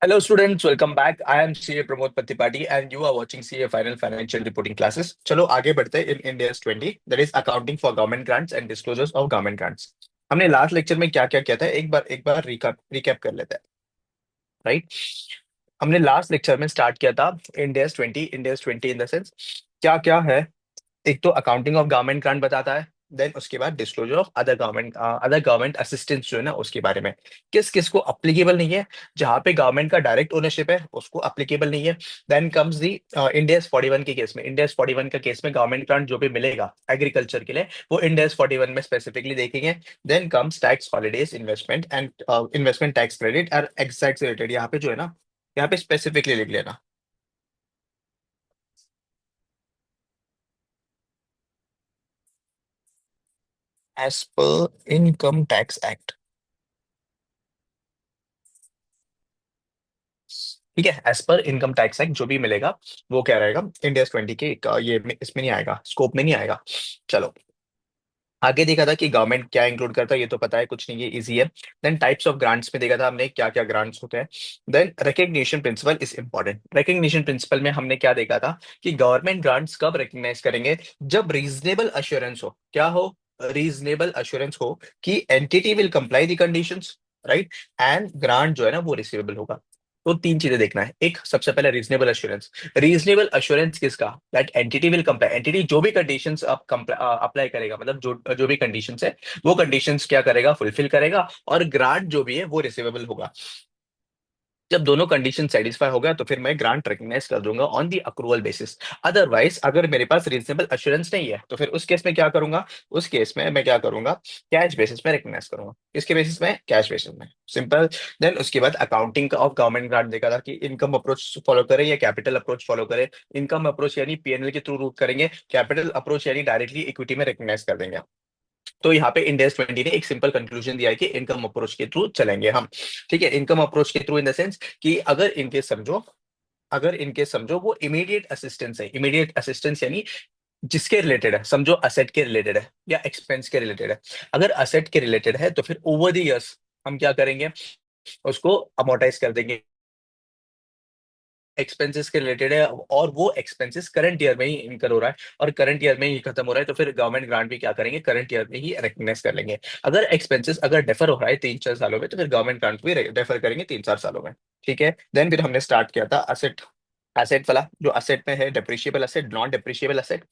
Hello, students. Welcome back. I am CA Pramod Patipati, and you are watching CA Final Financial Reporting classes. चलो आगे बढ़ते हैं in India's 20 that is accounting for government grants and disclosures of government grants. हमने last lecture में क्या क्या किया था, एक बार रिकैप कर लेते हैं, राइट। हमने लास्ट लेक्चर में स्टार्ट किया था इंडियाज 20 इन द सेंस क्या क्या है। एक तो अकाउंटिंग ऑफ गवर्नमेंट ग्रांट बताता है, देन उसके बाद disclosure of other government assistance जो है ना उसके बारे में, किस किस को अप्लीकेबल नहीं है। जहां पे गवर्नमेंट का डायरेक्ट ओनरशिप है उसको अप्लीकेबल नहीं है। देन कम्स दी इंडियाज 41 के केस में, इंडियाज 41 का केस में गवर्नमेंट ग्रांट जो भी मिलेगा एग्रीकल्चर के लिए वो इंडियाज 41 में स्पेसिफिकली देखेंगे। Then comes tax holidays investment and investment tax credit और एक्साइज रिलेटेड, यहाँ पे जो है ना, यहाँ पे स्पेसिफिकली लिख लेना। As per income tax act, ठीक है, as per income tax act जो भी मिलेगा वो क्या रहेगा, इंडिया 20 के इसमें नहीं आएगा, स्कोप में नहीं आएगा। चलो आगे देखा था कि गवर्नमेंट क्या इंक्लूड करता है, ये तो पता है, कुछ नहीं, ये इजी है। देन टाइप्स ऑफ ग्रांट्स में देखा था हमने क्या क्या ग्रांट्स होते हैं। Then recognition principle is important. Recognition principle में हमने क्या देखा था कि गवर्नमेंट ग्रांट्स कब रिकग्नाइज करेंगे, जब रीजनेबल अश्योरेंस हो, क्या हो, रीजनेबल अश्योरेंस हो कि entity will comply the conditions, right, and grant जो है ना वो रिसीवेबल होगा। तो तीन चीजें देखना है, एक सबसे पहले रीजनेबल अश्योरेंस। रीजनेबल अश्योरेंस किसका, that entity will comply, entity जो भी कंडीशंस आप अप्लाई करेगा, मतलब जो जो भी कंडीशंस है वो कंडीशंस क्या करेगा, फुलफिल करेगा, और ग्रांट जो भी है वो रिसीवेबल होगा। जब दोनों कंडीशन सेटिस्फाई हो गया तो फिर मैं ग्रांट रिकग्नाइज कर दूंगा on the accrual basis. Otherwise अगर मेरे पास रीजनेबल अश्योरेंस नहीं है तो फिर उस केस में क्या करूंगा, उस केस में मैं क्या करूंगा, कैश बेसिस में रिकग्नाइज करूंगा। किसके बेसिस में, कैश बेसिस में, सिंपल। देन उसके बाद अकाउंटिंग ऑफ गवर्नमेंट ग्रांट देखा था कि इनकम अप्रोच फॉलो करें या कैपिटल अप्रोच फॉलो करें। इनकम अप्रोच यानी पीएनएल के थ्रू रूट करेंगे, कैपिटल अप्रोच यानी डायरेक्टली इक्विटी में रिकग्नाइज कर देंगे। तो यहाँ पे इंडेक्स 20 ने एक सिंपल कंक्लूजन दिया है कि इनकम अप्रोच के थ्रू चलेंगे हम। ठीक है, इनकम अप्रोच के थ्रू इन द सेंस कि अगर इनके समझो वो इमीडिएट असिस्टेंस है, इमीडिएट असिस्टेंस यानी जिसके रिलेटेड है, समझो असेट के रिलेटेड है या एक्सपेंस के रिलेटेड है। अगर असेट के रिलेटेड है तो फिर ओवर द इयर्स हम क्या करेंगे, उसको अमोर्टाइज कर देंगे। एक्सपेंसेस के रिलेटेड है और वो एक्सपेंसेस करंट ईयर में ही इनकर हो रहा है और करंट ईयर में ही खत्म हो रहा है, तो फिर गवर्नमेंट ग्रांट भी क्या करेंगे, करंट ईयर में ही रिकग्नाइज कर लेंगे। अगर एक्सपेंसेस अगर डेफर हो रहा है 3-4 सालों में तो फिर गवर्नमेंट ग्रांट भी डेफर करेंगे 3-4 सालों में। ठीक है, देन फिर हमने स्टार्ट किया था असेट, एसेट वाला जो असेट में है, depreciable asset, non depreciable asset.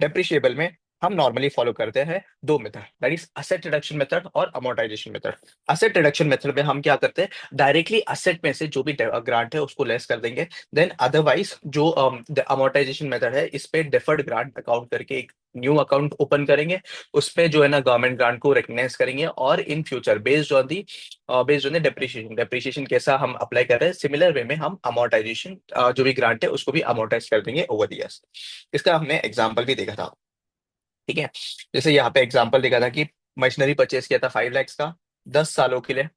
Depreciable में हम नॉर्मली फॉलो करते हैं दो method, that is asset reduction method और amortisation method. Asset reduction method में हम क्या करते हैं, डायरेक्टली असेट में से जो भी ग्रांट है उसको लेस कर देंगे। देन अदरवाइज जो अमोर्टाइजेशन मेथड है इस पे डेफर्ड ग्रांट अकाउंट करके एक न्यू अकाउंट ओपन करेंगे, उसमें जो है ना गवर्नमेंट ग्रांट को रिकग्नाइज करेंगे और in future based on the depreciation, depreciation कैसा हम अप्लाई कर रहे हैं सिमिलर वे में हम अमोर्टाइजेशन जो भी ग्रांट है उसको भी अमोर्टाइज कर देंगे ओवर द इयर्स। इसका हमने एग्जांपल भी देखा था। ठीक है, जैसे यहाँ पे एग्जांपल देखा था कि मशीनरी परचेज किया था 5 लाख का 10 सालों के लिए।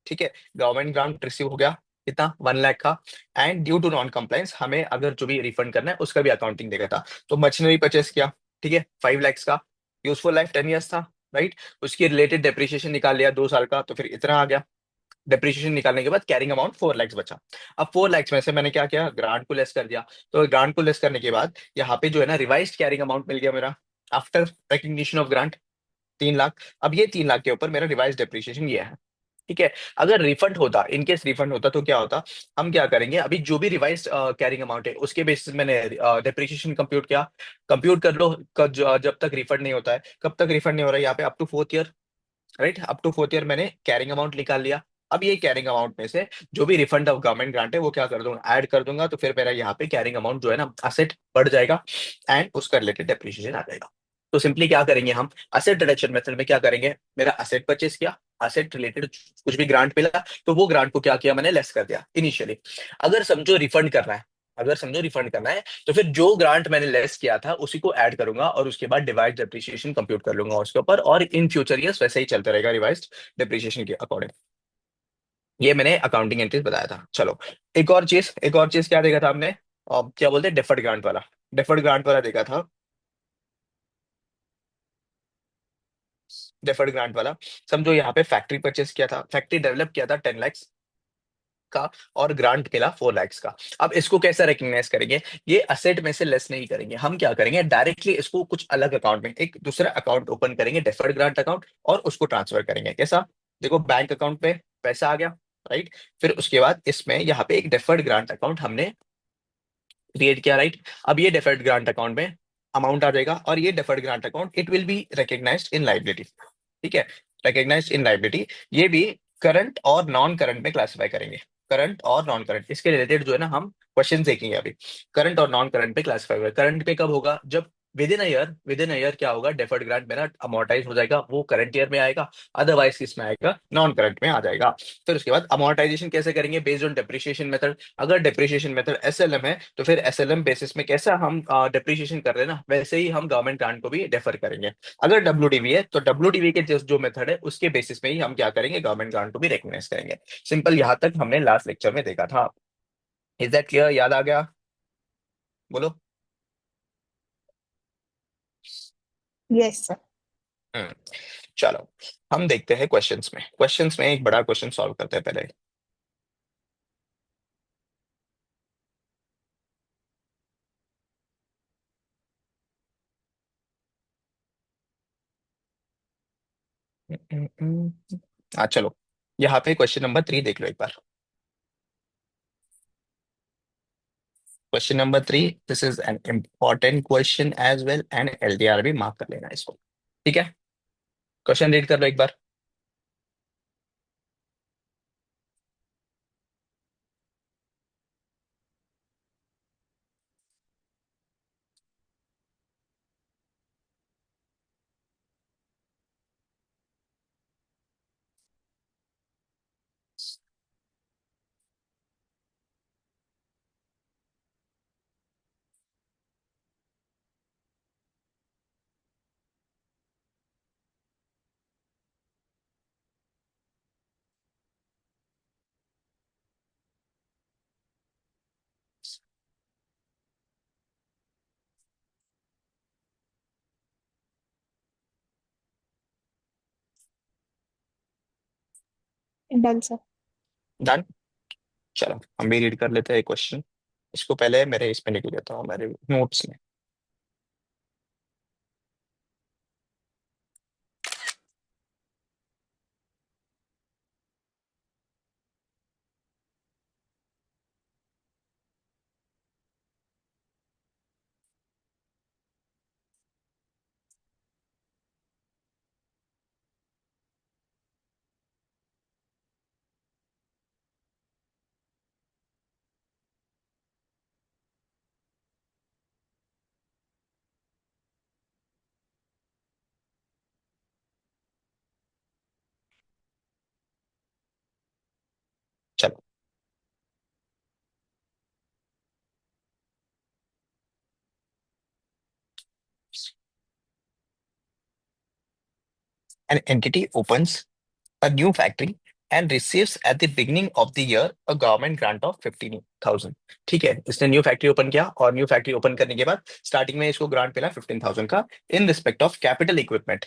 ठीक है, गवर्नमेंट ग्रांट रिसीव हो गया कितना, 1 लाख का, and due to non compliance हमें अगर जो भी रिफंड करना है उसका भी अकाउंटिंग देखा था। तो मशीनरी परचेस किया, ठीक है, 5 लाख का, यूजफुल लाइफ 10 ईयर्स था, राइट। उसकी रिलेटेड डेप्रिसिएशन निकाल लिया 2 साल का तो फिर इतना आ गया। डेप्रिसिएशन निकालने के बाद कैरिंग अमाउंट 4 लाख बचा। अब 4 लाख में से मैंने क्या किया, ग्रांट को लेस कर दिया। तो ग्रांट को लेस करने के बाद यहाँ पे जो है ना रिवाइज्ड कैरिंग अमाउंट मिल गया मेरा after recognition of grant, 3 lakh. अब ये 3 लाख के ऊपर मेरा रिवाइज डेप्रिसिएशन ये है। ठीक है, अगर रिफंड होता, इनकेस रिफंड होता तो क्या होता, हम क्या करेंगे, अभी जो भी रिवाइज कैरिंग अमाउंट है उसके बेसिस मैंने डेप्रिसिएशन कंप्यूट किया। कंप्यूट कर लो जब तक रिफंड नहीं होता है, कब तक रिफंड नहीं हो रहा है, यहाँ पे up to 4th year, right, up to 4th year मैंने कैरिंग अमाउंट निकाल लिया। अब ये कैरिंग अमाउंट में से जो भी रिफंड ऑफ गवर्नमेंट ग्रांट है वो क्या कर दूंगा, ऐड कर दूंगा, तो फिर मेरा यहाँ पे कैरिंग अमाउंट जो है ना असेट बढ़ जाएगा एंड उसका रिलेटेड डेप्रिसिएशन आ जाएगा। तो सिंपली क्या करेंगे हम, असेट रिडक्शन मेथड में क्या करेंगे, मेरा असेट परचेस किया, असेट रिलेटेड कुछ भी ग्रांट मिला तो वो ग्रांट को क्या किया मैंने, लेस कर दिया इनिशियली। अगर समझो रिफंड करना है, अगर समझो रिफंड करना है तो फिर जो ग्रांट मैंने लेस किया था उसी को ऐड करूंगा और उसके बाद डिवाइड डेप्रिसिएशन कंप्यूट कर लूंगा उसके ऊपर, और इन फ्यूचर ईयर्स वैसे ही चलता रहेगा रिवाइज्ड डेप्रिसिएशन के अकॉर्डिंग। ये मैंने अकाउंटिंग एंट्रीज बताया था। चलो एक और चीज क्या देखा था हमने, क्या बोलते हैं, डेफर्ड ग्रांट वाला। डेफर्ड ग्रांट वाला देखा था, डेफर्ड ग्रांट वाला। समझो यहाँ पे फैक्ट्री परचेस किया था, फैक्ट्री डेवलप किया था 10 लाख का और ग्रांट मिला 4 lakhs का। अब इसको कैसे रिकग्नाइज करेंगे? ये असेट में से लेस नहीं करेंगे, हम क्या करेंगे, डायरेक्टली इसको कुछ अलग अकाउंट में एक दूसरा अकाउंट ओपन करेंगे, डेफर्ड ग्रांट अकाउंट, और उसको ट्रांसफर करेंगे। कैसा? देखो, बैंक अकाउंट पे पैसा आ गया, राइट। फिर उसके बाद इसमें यहाँ पे एक डेफर्ड ग्रांट अकाउंट हमने क्रिएट किया, राइट। अब ये डेफर्ड ग्रांट अकाउंट में अमाउंट आ जाएगा, और ये deferred grant account it will be recognised in liability. ठीक है, रिकग्नाइज्ड इन लाइबिलिटी। ये भी करंट और नॉन करंट में क्लासिफाई करेंगे। करंट और नॉन करंट, इसके रिलेटेड जो है ना हम क्वेश्चन देखेंगे अभी। करंट और नॉन करंट पे क्लासिफाई होगा। करंट पे कब होगा? जब विद इन अ ईयर क्या होगा, डेफर्ड ग्रांट मेरा अमोर्टाइज हो जाएगा, वो करंट ईयर में आएगा। अदरवाइज किस में आएगा? नॉन करंट में आ जाएगा। फिर उसके बाद अमोर्टाइजेशन कैसे करेंगे? Based on depreciation method. अगर डेप्रिसिएशन मेथड एसएलएम है तो फिर एसएलएम बेसिस में कैसा हम डेप्रिसिएशन कर रहे हैं ना, वैसे ही हम गवर्नमेंट ग्रांट को भी डेफर करेंगे। अगर डब्ल्यूडीवी है तो डब्ल्यूडीवी के जो मेथड है उसके बेसिस में ही हम क्या करेंगे, गवर्नमेंट ग्रांट को भी रिकॉग्नाइज करेंगे। सिंपल, यहां तक हमने लास्ट लेक्चर में देखा था। Is that clear? याद आ गया? बोलो। Yes sir. हम्म चलो, हम देखते हैं क्वेश्चंस में। क्वेश्चंस में एक बड़ा क्वेश्चन सॉल्व करते हैं पहले। चलो, यहाँ पे क्वेश्चन नंबर 3 देख लो एक बार। Question number 3, this is an important question as well, and LDR भी मार्क कर लेना इसको। ठीक है, क्वेश्चन रीड कर लो एक बार। Done sir. डन। चलो, हम भी रीड कर लेते हैं क्वेश्चन। इसको पहले मेरे इसमें लिख लेता हूँ, मेरे नोट्स में। चलो, an entity opens a new factory and receives at the beginning of the year a government grant of 15,000। ठीक है, इसने न्यू फैक्ट्री ओपन किया, और न्यू फैक्ट्री ओपन करने के बाद स्टार्टिंग में इसको ग्रांट मिला 15,000 का, in respect of capital equipment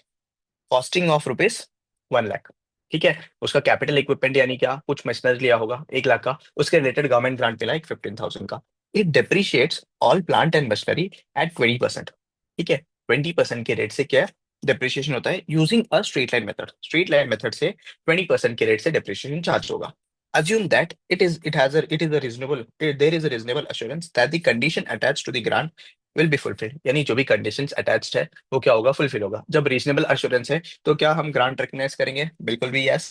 costing of rupees 1 lakh. ठीक है, उसका कैपिटल इक्विपमेंट यानी क्या, कुछ मशीनरी लिया होगा 1 लाख का, उसके रिलेटेड गवर्नमेंट ग्रांट मिला एक 15,000 का। It depreciates all plant and machinery at 20%। ठीक है, 20% के रेट से क्या डेप्रिशिएशन होता है, using a straight line method. Straight line method से 20% के रेट से डेप्रिशिएशन चार्ज होगा। Assume that it is a reasonable there is a reasonable assurance that the condition attached to the grant will be fulfilled। यानी जो भी conditions attached है वो क्या होगा, फुलफिल होगा। जब रीजनेबल अश्योरेंस है तो क्या हम ग्रांट रिकग्नाइज करेंगे? बिल्कुल भी यस।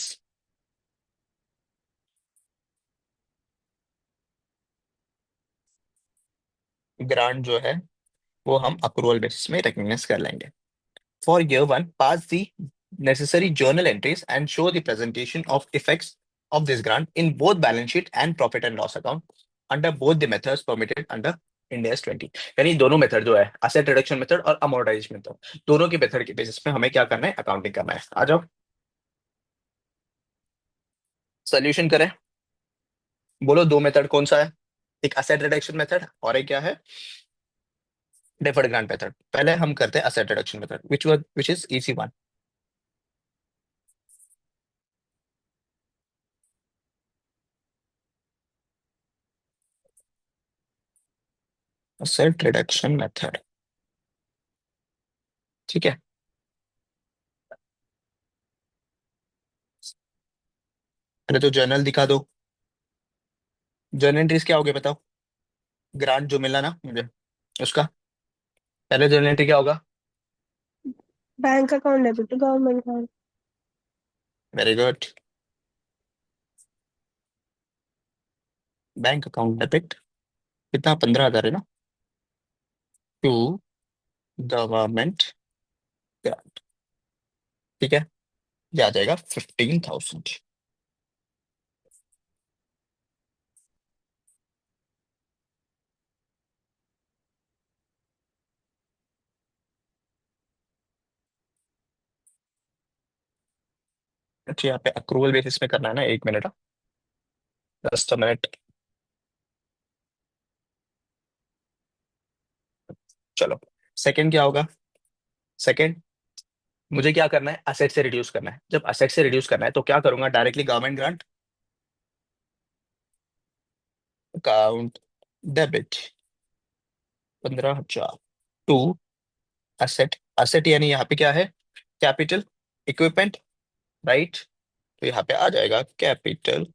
ग्रांट जो है वो हम अप्रूवल बेसिस में रिकग्नाइज कर लेंगे। For year 1, pass the necessary journal entries and show the presentation of effects of this grant in both balance sheet and profit and loss account under both the methods permitted under Indians 20। यानी दोनों method जो है, asset reduction method और amortisation method, दोनों के method के basis पे हमें क्या करना है, अकाउंटिंग करना है। आ जाओ, सोल्यूशन करें। बोलो, दो मेथड कौन सा है? एक असेट रिडक्शन मेथड और एक क्या है, डेफर्ड ग्रांट मेथड। पहले हम करते हैं asset reduction method, which is easy one. Asset reduction method. ठीक है। पहले तो जर्नल दिखा दो। जर्नल एंट्रीज क्या हो गया बताओ। ग्रांट जो मिला ना मुझे, उसका पहले जर्नल एंट्री क्या होगा। Bank account debit to government account. Very good. Bank account debit कितना, 15,000 है ना, टू गवर्नमेंट ग्रांट। ठीक है, ये आ जाएगा 15,000। अच्छा, यहाँ पे अक्रूवल बेसिस में करना है ना, 1 मिनट, 10 मिनट। चलो, सेकंड क्या होगा। सेकंड, मुझे क्या करना है, असेट से रिड्यूस करना है। जब असेट से रिड्यूस करना है तो क्या करूंगा, directly government grant account debit 15,000 to asset. Asset यानी यहाँ पे क्या है, कैपिटल, इक्विपमेंट, राइट। तो यहाँ पे आ जाएगा कैपिटल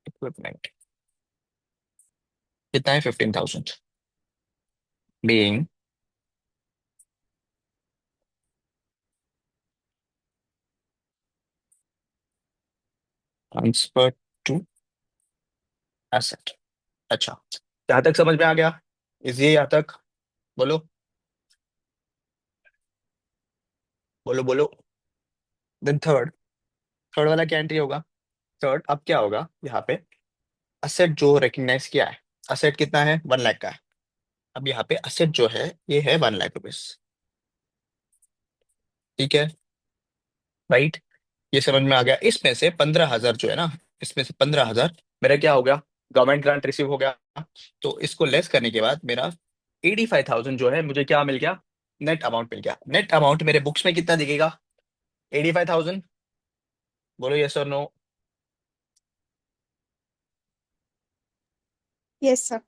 इक्विपमेंट। कितना है, 15,000 बीइंग ट्रांसफर टू एसेट। अच्छा, यहाँ तक समझ में आ गया, इजी है यहाँ तक। बोलो, बोलो, बोलो। देन थर्ड, थर्ड वाला क्या एंट्री होगा। थर्ड अब क्या होगा यहाँ पे, असेट जो रिकग्नाइज किया है, असेट कितना है, 1 लाख का है। अब यहाँ पे असेट जो है ये है 1 लाख रुपीज। ठीक है, राइट। ये समझ में आ गया। इसमें से 15,000 जो है ना, इसमें से 15,000 मेरा क्या हो गया, गवर्नमेंट ग्रांट रिसीव हो गया। तो इसको लेस करने के बाद मेरा 85,000 जो है मुझे क्या मिल गया, नेट अमाउंट मिल गया। नेट अमाउंट मेरे बुक्स में कितना दिखेगा, 85,000। बोलो यस और नो। Yes sir.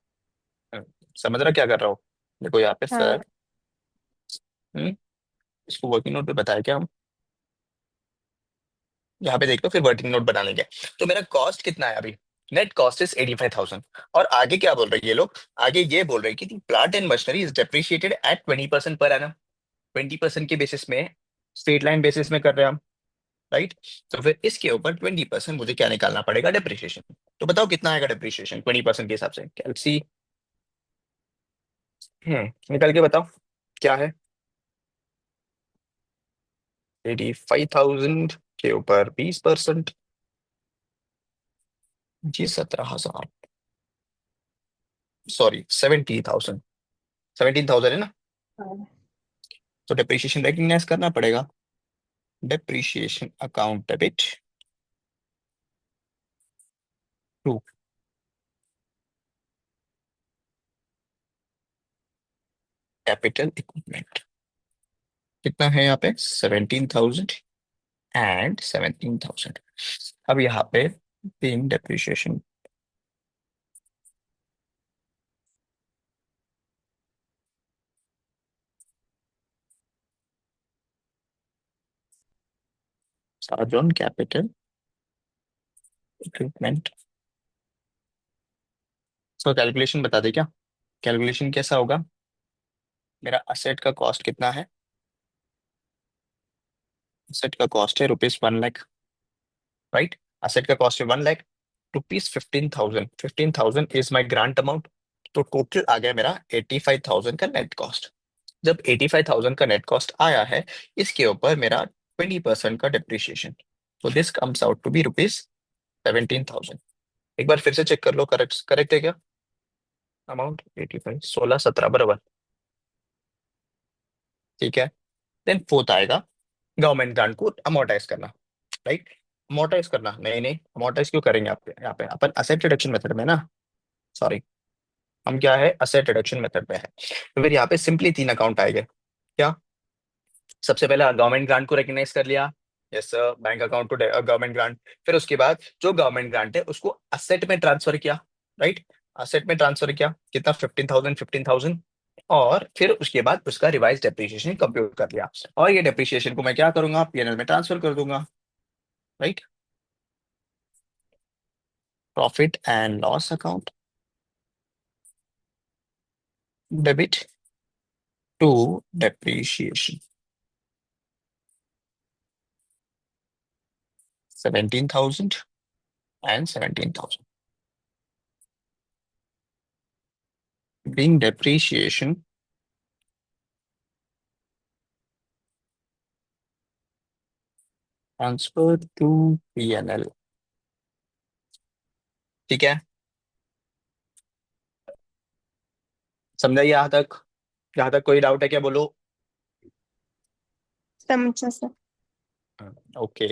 समझ रहा क्या कर रहा हूँ। देखो यहाँ पे हाँ। सर, इसको वर्किंग नोट पे बताया क्या हम, यहाँ पे देख लो, फिर वर्किंग नोट बना लेंगे। तो मेरा कॉस्ट कितना है अभी, नेट कॉस्ट इज 85,000। और आगे क्या बोल रहे हैं ये लोग, आगे ये बोल रहे हैं कि plant and machinery is depreciated at 20% per annum. 20% के बेसिस में, स्ट्रेट लाइन बेसिस में कर रहे हैं हम, राइट। तो फिर इसके ऊपर 20% मुझे क्या निकालना पड़ेगा, डेप्रिशिएशन। तो बताओ कितना आएगा डेप्रिशिएशन 20% के हिसाब से, कैलसी। निकल के बताओ क्या है। 85,000 के ऊपर 20%, जी 17,000, सॉरी 70,000। 17,000 है ना। हाँ। तो डिप्रिशिएशन रिकग्नाइज करना पड़ेगा। Depreciation account debit to capital equipment. कितना है यहाँ पे, 17,000 एंड 17,000। अब यहाँ पे तीन depreciation, charge on capital equipment. इसका कैलकुलेशन बता दे क्या, कैलकुलेशन कैसा होगा। मेरा असेट का कॉस्ट कितना है, असेट का कॉस्ट है रुपीज 1 लाख, राइट। असेट का कॉस्ट है 1 lakh, rupees 15,000। 15,000 is my grant amount. तो टोटल आ गया मेरा 85,000 का नेट कॉस्ट। जब 85,000 का नेट कॉस्ट आया है, इसके ऊपर मेरा 20% का डिप्रिशिएशन, तो this comes out to be rupees 17,000। एक बार फिर से चेक कर लो, करेक्ट करेक्ट है क्या अमाउंट, 85, 16, 17 बराबर। ठीक है। देन फोर्थ आएगा, गवर्नमेंट ग्रांट को अमोर्टाइज करना, राइट। अमोर्टाइज करना, नहीं नहीं, अमोर्टाइज क्यों करेंगे आप यहाँ पे, अपन असेट रिडक्शन मेथड में ना, सॉरी, हम क्या है, असेट रिडक्शन मेथड में है। तो फिर यहाँ पे सिंपली 3 अकाउंट आएंगे। क्या, सबसे पहले गवर्नमेंट ग्रांट को रिकग्नाइज कर लिया, yes sir, bank account to government grant. फिर उसके बाद जो गवर्नमेंट ग्रांट है उसको असेट में ट्रांसफर किया, राइट। असेट में ट्रांसफर किया, कितना, 15,000 15,000, और फिर उसके बाद उसका रिवाइज डेप्रिसिएशन कंप्यूट कर लिया, और ये डेप्रिसिएशन को मैं क्या करूंगा, पीएनएल में ट्रांसफर कर दूंगा, right. Profit and loss account, debit to depreciation, 17,000 and 17,000 being depreciation transferred to P&L। ठीक है, समझा यहाँ तक कोई डाउट है क्या, बोलो। समझा सर। ओके,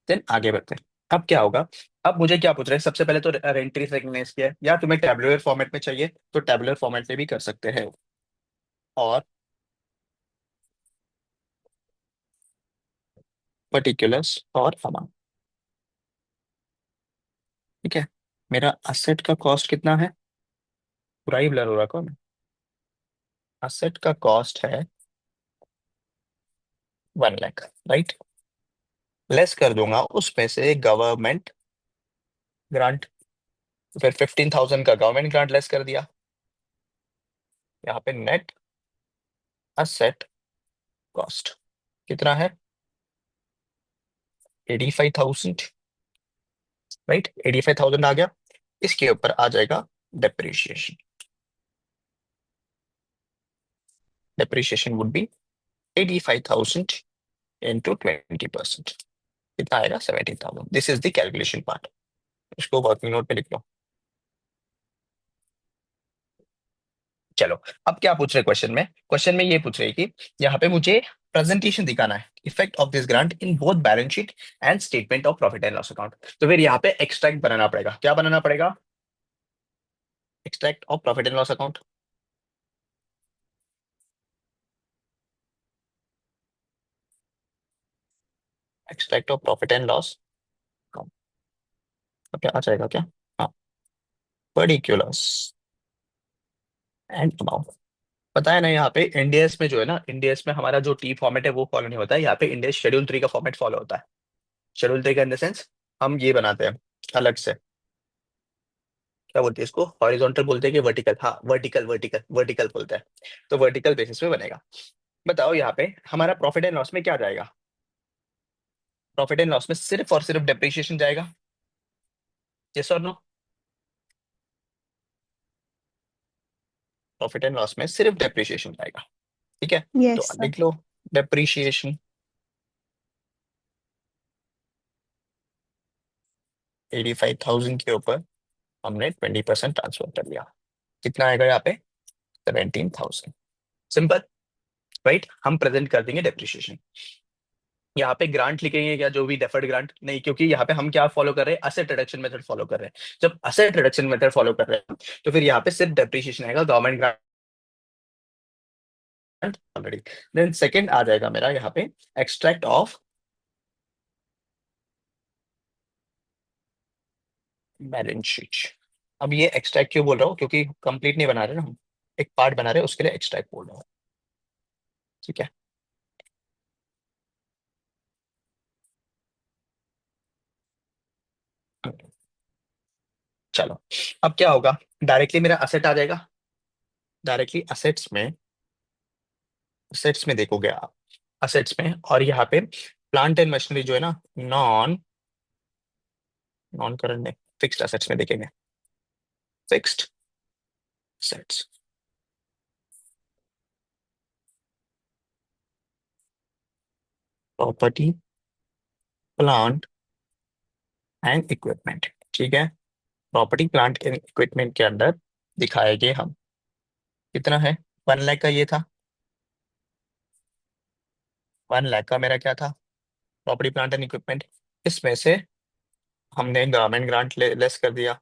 देन आगे बढ़ते हैं। अब क्या होगा, अब मुझे क्या पूछ रहे हैं, सबसे पहले तो रेंटरी रिकग्नाइज किया है, या तुम्हें टेबुलर फॉर्मेट में चाहिए तो टेबुलर फॉर्मेट में भी कर सकते हैं, और पर्टिकुलर्स और अमाउंट। ठीक है, मेरा असेट का कॉस्ट कितना है, पूरा ही ब्लर हो रहा कौन, असेट का कॉस्ट है 1 लाख, राइट। लेस कर दूंगा उसमें से गवर्नमेंट ग्रांट, फिर 15,000 का गवर्नमेंट ग्रांट लेस कर दिया, यहाँ पे नेट असेट कॉस्ट कितना है, 85,000, राइट। 85,000 आ गया, इसके ऊपर आ जाएगा depreciation. Depreciation would be 85,000 into 20%, कितना आएगा, 17,000। This is the calculation part, इसको वर्किंग नोट पे लिख लो। चलो, अब क्या पूछ रहे क्वेश्चन में ये पूछ रहे हैं कि यहाँ पे मुझे प्रेजेंटेशन दिखाना है, effect of this grant in both balance sheet and statement of profit and loss account. तो फिर यहाँ पे एक्सट्रैक्ट बनाना पड़ेगा, क्या बनाना पड़ेगा, extract of profit and loss account. Extract of profit and loss account, क्या आ जाएगा क्या, हाँ, पर्टिकुलर्स एंड अमाउंट। पता है ना, यहाँ पे इंडियस में जो है ना, इंडियस में हमारा जो टी फॉर्मेट है वो फॉलो नहीं होता है, यहाँ पे इंडियस शेड्यूल 3 का फॉर्मेट फॉलो होता है। शेड्यूल 3 का इन द सेंस हम ये बनाते हैं अलग से, क्या बोलते हैं इसको, हॉरिजॉन्टल बोलते हैं कि वर्टिकल, हाँ वर्टिकल वर्टिकल वर्टिकल बोलते हैं, तो वर्टिकल बेसिस में बनेगा। बताओ यहाँ पे हमारा प्रॉफिट एंड लॉस में क्या जाएगा, प्रॉफिट एंड लॉस में सिर्फ और सिर्फ डेप्रिसिएशन जाएगा, यस और नो। प्रॉफिट एंड लॉस में सिर्फ डेप्रिसिएशन जाएगा, ठीक है। तो यस सर। लिख लो डेप्रिसिएशन 85,000 के ऊपर हमने 20% ट्रांसफर कर लिया, कितना आएगा यहाँ पे, 17,000। Simple, right. हम प्रेजेंट कर देंगे डेप्रिसिएशन, यहाँ पे ग्रांट लिखेंगे क्या, जो भी डेफर्ड ग्रांट नहीं, क्योंकि यहाँ पे हम क्या फॉलो कर रहे हैं, असेट रिडक्शन मेथड फॉलो कर रहे हैं। जब असेट रिडक्शन मेथड फॉलो कर रहे हैं तो फिर यहाँ पे सिर्फ डेप्रिसिएशन आएगा, government grant already. Then second आ जाएगा मेरा यहाँ पे एक्सट्रैक्ट ऑफ बैलेंस शीट। अब ये एक्सट्रैक्ट क्यों बोल रहा हूँ, क्योंकि कंप्लीट नहीं बना रहे ना हम, एक पार्ट बना रहे हैं, उसके लिए एक्सट्रैक्ट बोल रहा हूँ, ठीक है। चलो, अब क्या होगा, डायरेक्टली मेरा असेट आ जाएगा, डायरेक्टली असेट्स में देखोगे आप, असेट्स में, और यहाँ पे प्लांट एंड मशीनरी जो है ना, नॉन नॉन करंट में, फिक्स्ड असेट्स में देखेंगे, fixed assets, property plant and equipment, ठीक है। प्रॉपर्टी प्लांट एंड इक्विपमेंट के अंदर दिखाएंगे हम, कितना है, 1 लाख का ये था, 1 लाख का मेरा क्या था, प्रॉपर्टी प्लांट एंड इक्विपमेंट। इसमें से हमने गवर्नमेंट ग्रांट लेस कर दिया,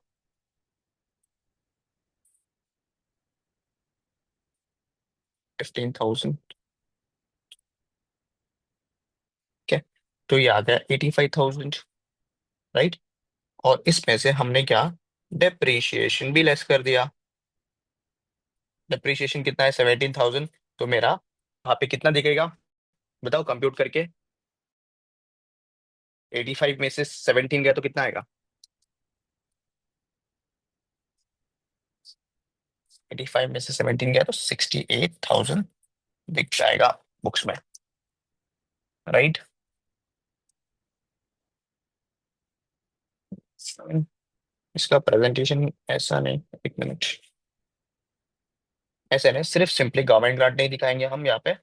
15,000, ठीक है। तो ये आ गया 85,000, राइट। और इसमें से हमने क्या डेप्रीशिएशन भी लेस कर दिया। डेप्रीशिएशन कितना है, 17,000। तो मेरा वहां पे कितना दिखेगा, बताओ कंप्यूट करके। 85 में से 17 गया तो कितना आएगा? 85 में से 17 गया तो 68,000 दिख जाएगा बुक्स में, राइट। इसका प्रेजेंटेशन ऐसा नहीं, एक मिनट, ऐसे नहीं, सिर्फ सिंपली गवर्नमेंट ग्रांट नहीं दिखाएंगे हम यहाँ पे,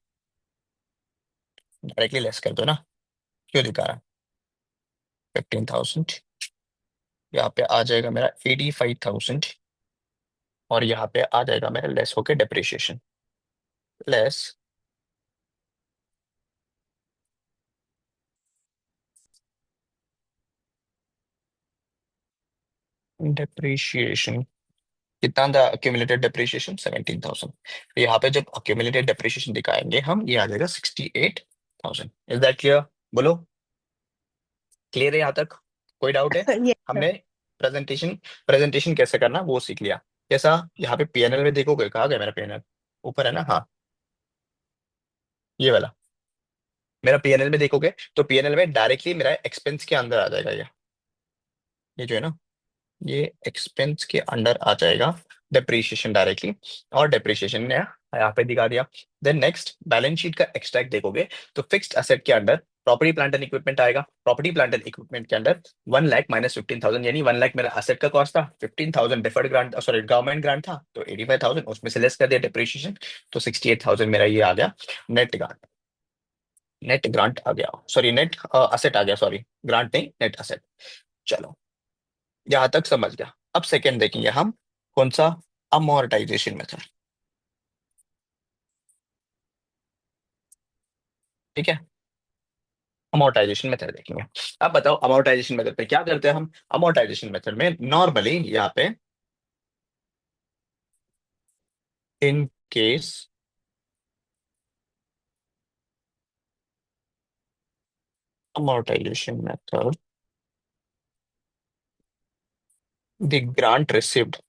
डायरेक्टली लेस कर दो ना। क्यों दिखा रहा है? 15,000, यहाँ पे आ जाएगा मेरा 85,000, और यहाँ पे आ जाएगा मेरा लेस होके डेप्रिसिएशन, लेस डेप्रिसिएशन। कितना था अक्यूमुलेटेड डेप्रिसिएशन? 17,000। यहाँ पे जब अक्यूमुलेटेड डेप्रिसिएशन दिखाएंगे हम, ये आ जाएगा 68,000। Is that clear? बोलो, क्लियर है यहाँ तक? कोई डाउट है? ये हमने प्रेजेंटेशन प्रेजेंटेशन कैसे करना वो सीख लिया। कैसा? यहाँ पे पीएनएल में देखोगे, कहाँ गया मेरा पीएनएल? ऊपर है ना, हाँ, ये वाला। मेरा पीएनएल में देखोगे तो पीएनएल में डायरेक्टली मेरा एक्सपेंस के अंदर आ जाएगा ये जो है ना, ये एक्सपेंस के अंडर आ जाएगा, डेप्रीशिएशन डायरेक्टली। और डेप्रीशिएशन ने यहाँ पे दिखा दिया। देन नेक्स्ट बैलेंस शीट का एक्सट्रैक्ट देखोगे तो फिक्स्ड एसेट के under property plant and equipment आएगा। प्रॉपर्टी प्लांट एंड इक्विपमेंट के अंडर 1 लाख माइनस 15,000, यानी 1 लाख मेरा एसेट का कॉस्ट था, 15,000 deferred grant, sorry government grant था, तो 85,000 उसमें से लेस कर दिया डेप्रीशिएशन, तो 68,000 मेरा ये आ गया नेट ग्रांट। नेट ग्रांट आ गया, सॉरी नेट असेट आ गया, सॉरी ग्रांट नहीं, नेट असेट। चलो, यहां तक समझ गया। अब सेकंड देखेंगे हम, कौन सा? Amortisation method. ठीक है, अमोर्टाइजेशन मेथड देखेंगे। अब बताओ अमोर्टाइजेशन मेथड पे क्या करते हैं हम? अमोर्टाइजेशन मेथड में नॉर्मली यहाँ पे in case amortization method, the grant received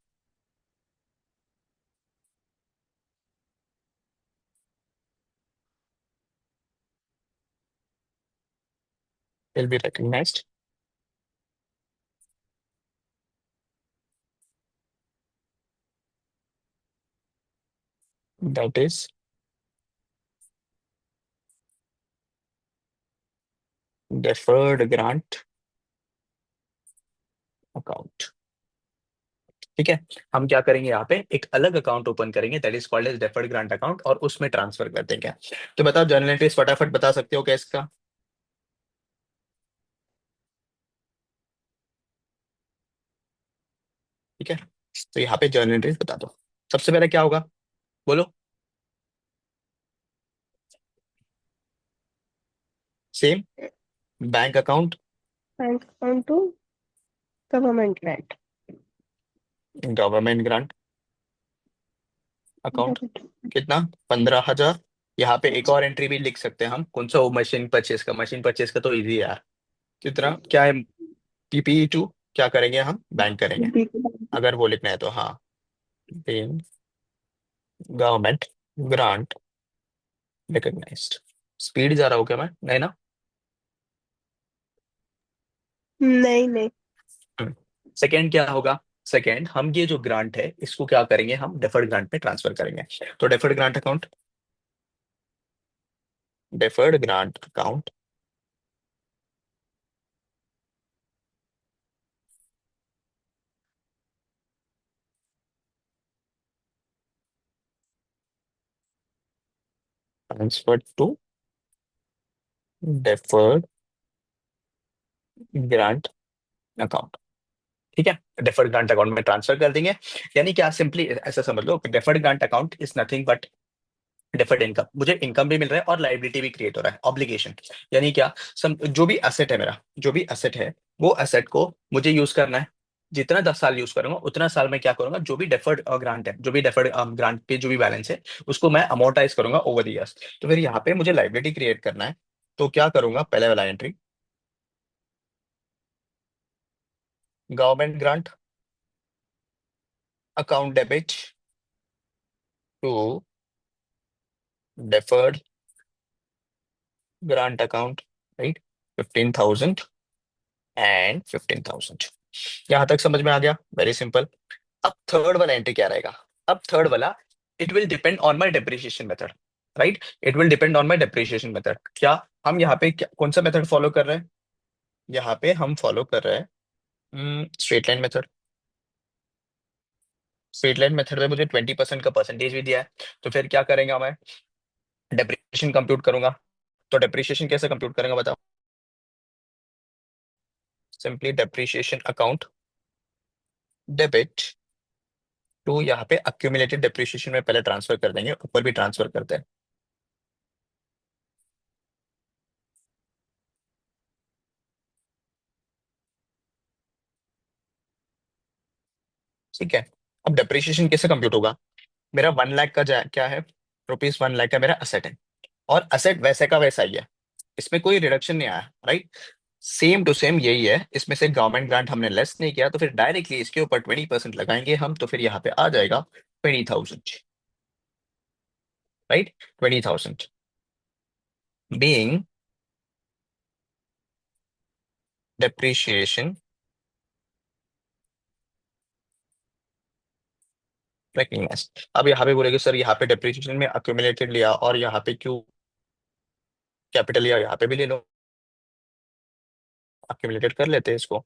will be recognized, that is deferred grant account। ठीक है, हम क्या करेंगे यहाँ पे एक अलग अकाउंट ओपन करेंगे, that is called as deferred grant account, और उसमें ट्रांसफर कर देंगे। तो बताओ जर्नल एंट्रीज फटाफट बता सकते हो क्या इसका? ठीक है, तो यहाँ पे जर्नल एंट्रीज बता दो। सबसे पहले क्या होगा, बोलो। Same, bank account, bank account to government grant. Government grant account, कितना? 15,000। यहाँ पे एक और एंट्री भी लिख सकते हैं हम, कौन सा? वो मशीन परचेस का, मशीन परचेस का तो इजी है यार। कितना क्या है? पीपीई 2 क्या करेंगे हम? बैंक करेंगे। अगर वो लिखना है तो हाँ, गवर्नमेंट ग्रांट रिकॉग्नाइज्ड। स्पीड जा रहा हूँ क्या मैं? नहीं ना? नहीं नहीं। सेकेंड क्या होगा? सेकेंड, हम ये जो ग्रांट है इसको क्या करेंगे, हम डेफर्ड ग्रांट में ट्रांसफर करेंगे। तो deferred grant account, deferred grant account transfer to deferred grant account. ठीक है, डेफर्ड ग्रांट अकाउंट में ट्रांसफर कर देंगे। यानी क्या, सिंपली ऐसा समझ लो, deferred grant account is nothing but deferred income. मुझे इनकम भी मिल रहा है और लाइबिलिटी भी क्रिएट हो रहा है, ऑब्लिगेशन। यानी क्या, जो भी एसेट है मेरा, जो भी एसेट है, वो एसेट को मुझे यूज करना है। जितना 10 साल यूज करूंगा उतना साल में क्या करूंगा, जो भी डेफर्ड ग्रांट है, जो भी डेफर्ड ग्रांट पे जो भी बैलेंस है, उसको मैं अमोर्टाइज करूंगा ओवर द ईयर्स। तो फिर यहाँ पे मुझे लाइबिलिटी क्रिएट करना है, तो क्या करूंगा, पहले वाला entry, government grant account debit to deferred grant account, right, 15,000 and 15,000। यहां तक समझ में आ गया, वेरी सिंपल। अब थर्ड वाला एंट्री क्या रहेगा? अब थर्ड वाला, it will depend on my depreciation method, right, it will depend on my depreciation method. क्या हम यहाँ पे कौन सा मेथड फॉलो कर रहे हैं? यहाँ पे हम फॉलो कर रहे हैं straight line method. Straight line method में मुझे 20% का परसेंटेज भी दिया है, तो फिर क्या करेंगे, मैं डेप्रिसिएशन कंप्यूट करूंगा। तो डेप्रिसिएशन कैसे कंप्यूट करेंगे बताओ? Simply depreciation account debit to, यहाँ पे अक्यूमुलेटेड डेप्रिसिएशन में पहले ट्रांसफर कर देंगे, ऊपर भी ट्रांसफर करते हैं। ठीक है। अब डेप्रिसिएशन कैसे कंप्यूट होगा? मेरा 1 लाख का क्या है, ₹1 लाख का मेरा असेट है, और असेट वैसे का वैसा ही है, इसमें कोई रिडक्शन नहीं आया, राइट, सेम टू सेम यही है। इसमें से गवर्नमेंट ग्रांट हमने लेस नहीं किया, तो फिर डायरेक्टली इसके ऊपर 20% लगाएंगे हम, तो फिर यहाँ पे आ जाएगा 20,000, राइट, 20,000 बीइंग depreciation recognized। अब यहाँ पे बोलेगे सर यहाँ पे डेप्रिसिएशन में अक्यूमुलेटेड लिया और यहाँ पे क्यों कैपिटल लिया, यहाँ पे भी ले लो, अक्यूमुलेटेड कर लेते हैं इसको।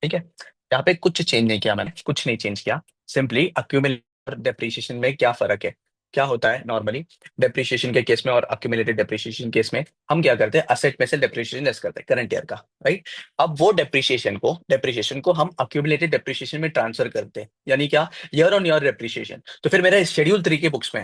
ठीक है, यहाँ पे कुछ चेंज नहीं किया मैंने, कुछ नहीं चेंज किया। सिंपली अक्यूमुलेटेड और डेप्रिसिएशन में क्या फर्क है, क्या होता है नॉर्मली डेप्रिसिएशन के केस में और अक्यूमुलेटेड डेप्रिसिएशन केस में हम क्या करते हैं, असेट में से डेप्रिसिएशन लेस करते हैं करंट ईयर का, राइट। अब वो डेप्रिसिएशन को हम अक्यूमुलेटेड डेप्रिसिएशन में ट्रांसफर करते हैं, यानी क्या, ईयर ऑन ईयर डेप्रिसिएशन। तो फिर मेरा शेड्यूल 3 के बुक्स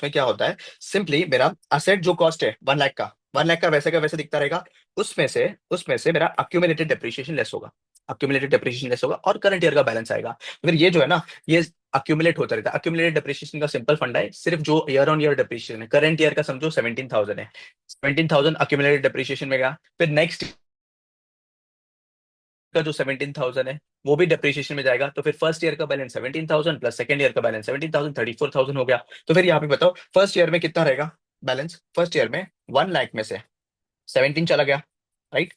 में, क्या होता है, सिंपली मेरा असेट जो कॉस्ट है 1 लाख का, 1 लाख का वैसे दिखता रहेगा, उसमें से मेरा अक्यूमुलेटेड डेप्रिसिएशन लेस होगा, और करंट ईयर का बैलेंस आएगा। फिर ये जो है ना, ये अक्यूमुलेट होता रहता है। अक्यूमुलेटेड डेप्रिसिएशन का सिंपल फंडा है, सिर्फ जो ईयर ऑन ईयर डेप्रिसिएशन है, करंट ईयर का समझो 17,000 है, 17,000 अक्यूमुलेटेड डेप्रिसिएशन में गया, फिर नेक्स्ट का जो 17,000 है वो भी डेप्रिसिएशन में जाएगा, तो फिर फर्स्ट ईयर का बैलेंस 17,000 प्लस सेकंड ईयर का बैलेंस 17,000, 34,000 हो गया। तो फिर यहाँ पे बताओ फर्स्ट ईयर में कितना रहेगा बैलेंस? फर्स्ट ईयर में 1 लाख में से 17 चला गया, राइट,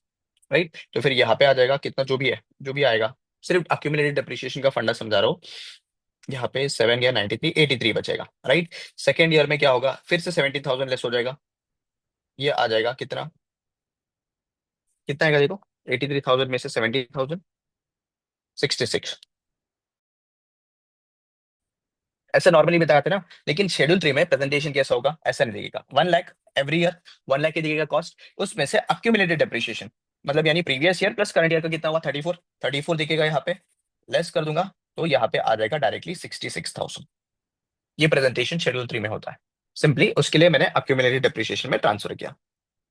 राइट। तो फिर यहाँ पे आ जाएगा कितना, जो भी है, जो भी आएगा, सिर्फ अक्यूमुलेटेड डेप्रिसिएशन का फंडा समझा रहा हूँ। यहाँ पे 7 या 93, 83 बचेगा, राइट। सेकेंड ईयर में क्या होगा, फिर से 17,000 लेस हो जाएगा, ये आ जाएगा कितना, कितना आएगा देखो, 83,000 में से 17,000, 66। ऐसा नॉर्मली बताया था ना, लेकिन शेड्यूल 3 में प्रेजेंटेशन कैसा होगा, ऐसा नहीं दिखेगा। 1 लाख एवरी ईयर, 1 लाख की दिखेगा कॉस्ट, उसमें से अक्यूमुलेटेड डेप्रिसिएशन, मतलब यानी previous year plus current year का कितना हुआ, 34, 34 दिखेगा यहाँ पे, लेस कर दूंगा, तो यहाँ पे आ जाएगा डायरेक्टली 66,000। ये प्रेजेंटेशन शेड्यूल 3 में होता है, सिंपली उसके लिए मैंने अक्यूमुलेटेड डेप्रिसिएशन में ट्रांसफर किया।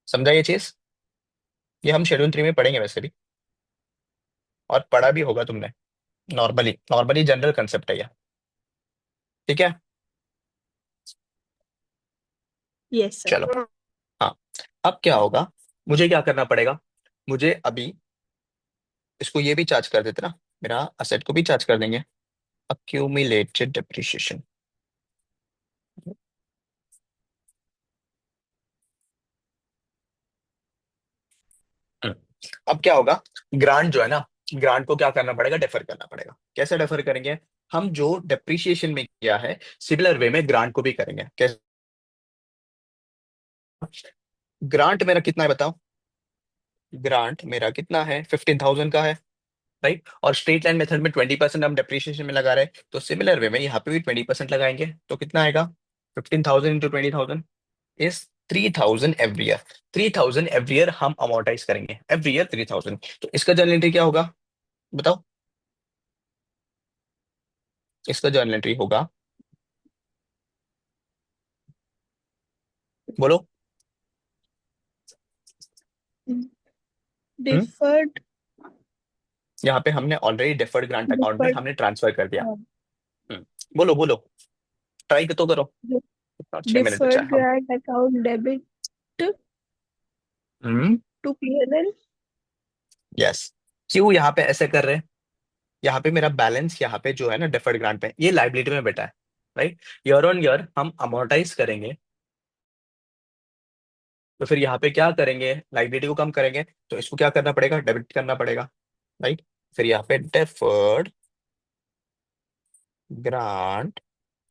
समझा ये चीज? ये हम शेड्यूल 3 में पढ़ेंगे वैसे भी, और पढ़ा भी होगा तुमने, नॉर्मली नॉर्मली जनरल कंसेप्ट है ये। ठीक है, यस चलो। सर। हाँ, अब क्या होगा, मुझे क्या करना पड़ेगा, मुझे अभी इसको ये भी चार्ज कर देते ना, मेरा असेट को भी चार्ज कर देंगे, अक्यूमुलेटेड डेप्रिसिएशन। अब क्या होगा, ग्रांट जो है ना, ग्रांट को क्या करना पड़ेगा, डेफर करना पड़ेगा। कैसे डेफर करेंगे, हम जो डेप्रिसिएशन में किया है सिमिलर वे में ग्रांट को भी करेंगे। कैसे? ग्रांट मेरा कितना है बताओ, ग्रांट मेरा कितना है, 15,000 का है, राइट, और स्ट्रेट लाइन मेथड में 20% हम डेप्रिसिएशन में लगा रहे हैं, तो सिमिलर वे में यहाँ पे भी 20% लगाएंगे, तो कितना आएगा, 15,000 into 20,000 is 3,000 every year. 3,000 every year हम अमोर्टाइज करेंगे, एवरी ईयर 3,000। तो इसका जर्नल एंट्री क्या होगा बताओ, इसका जर्नल एंट्री होगा, बोलो। हम्म डिफर्ड। यहाँ पे हमने ऑलरेडी डेफर्ड ग्रांट अकाउंट में डिफर्ड। हमने ट्रांसफर कर दिया। हम्म बोलो बोलो, ट्राई तो करो, कितना 6 मिनट बचा डिफर्ड है हम। Grant account debit hmm. To P&L. Yes. क्यों यहाँ पे ऐसे कर रहे हैं? यहाँ पे मेरा बैलेंस यहाँ पे जो है ना डेफर्ड ग्रांट पे, ये लाइबिलिटी में बैठा है, राइट। ईयर ऑन ईयर हम अमोर्टाइज करेंगे, तो फिर यहाँ पे क्या करेंगे, लाइबिलिटी को कम करेंगे, तो इसको क्या करना पड़ेगा, डेबिट करना पड़ेगा, राइट। फिर यहाँ पे डेफर्ड ग्रांट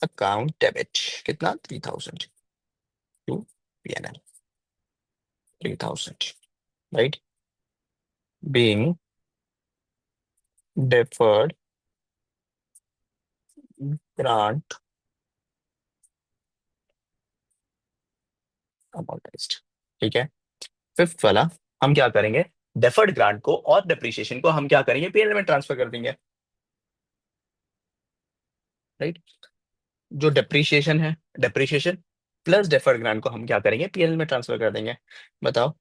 अकाउंट डेबिट, कितना, 3000 to PNL, 3000, right. Being deferred grant amortised, ठीक है। फिफ्थ वाला, हम क्या करेंगे, डेफर्ड ग्रांट को और डेप्रिसिएशन को हम क्या करेंगे, PNL में ट्रांसफर कर देंगे, राइट। जो डेप्रिसिएशन है, डेप्रिसिएशन प्लस डेफर्ड ग्रांट को हम क्या करेंगे, PNL में ट्रांसफर कर देंगे। बताओ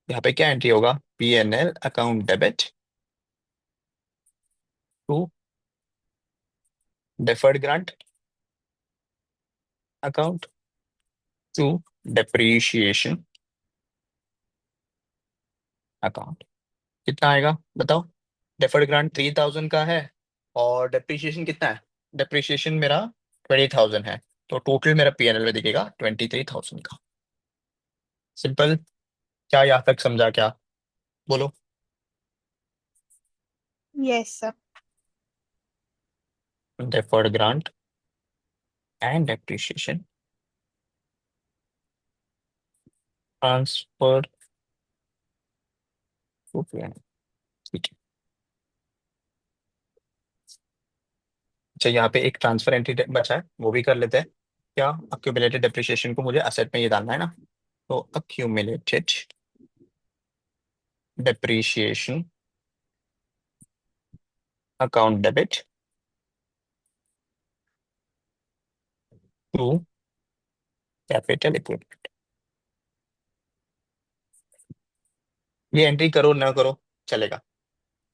यहाँ पे क्या एंट्री होगा, PNL account debit to deferred grant account to depreciation account. कितना आएगा बताओ, डेफर्ड ग्रांट 3000 का है, और डेप्रिसिएशन कितना है, डेप्रिसिएशन मेरा 20,000 है, तो टोटल मेरा PNL में दिखेगा 23,000 का। सिंपल। क्या यहाँ तक समझा क्या, बोलो। Yes, sir. Deferred grant and depreciation transfer to PNL, ठीक है। अच्छा यहाँ पे एक ट्रांसफर एंट्री बचा है, वो भी कर लेते हैं। क्या, अक्यूमुलेटेड डेप्रिसिएशन को मुझे असेट में ये डालना है ना, तो accumulated depreciation account debit to capital equipment. ये एंट्री करो ना करो चलेगा,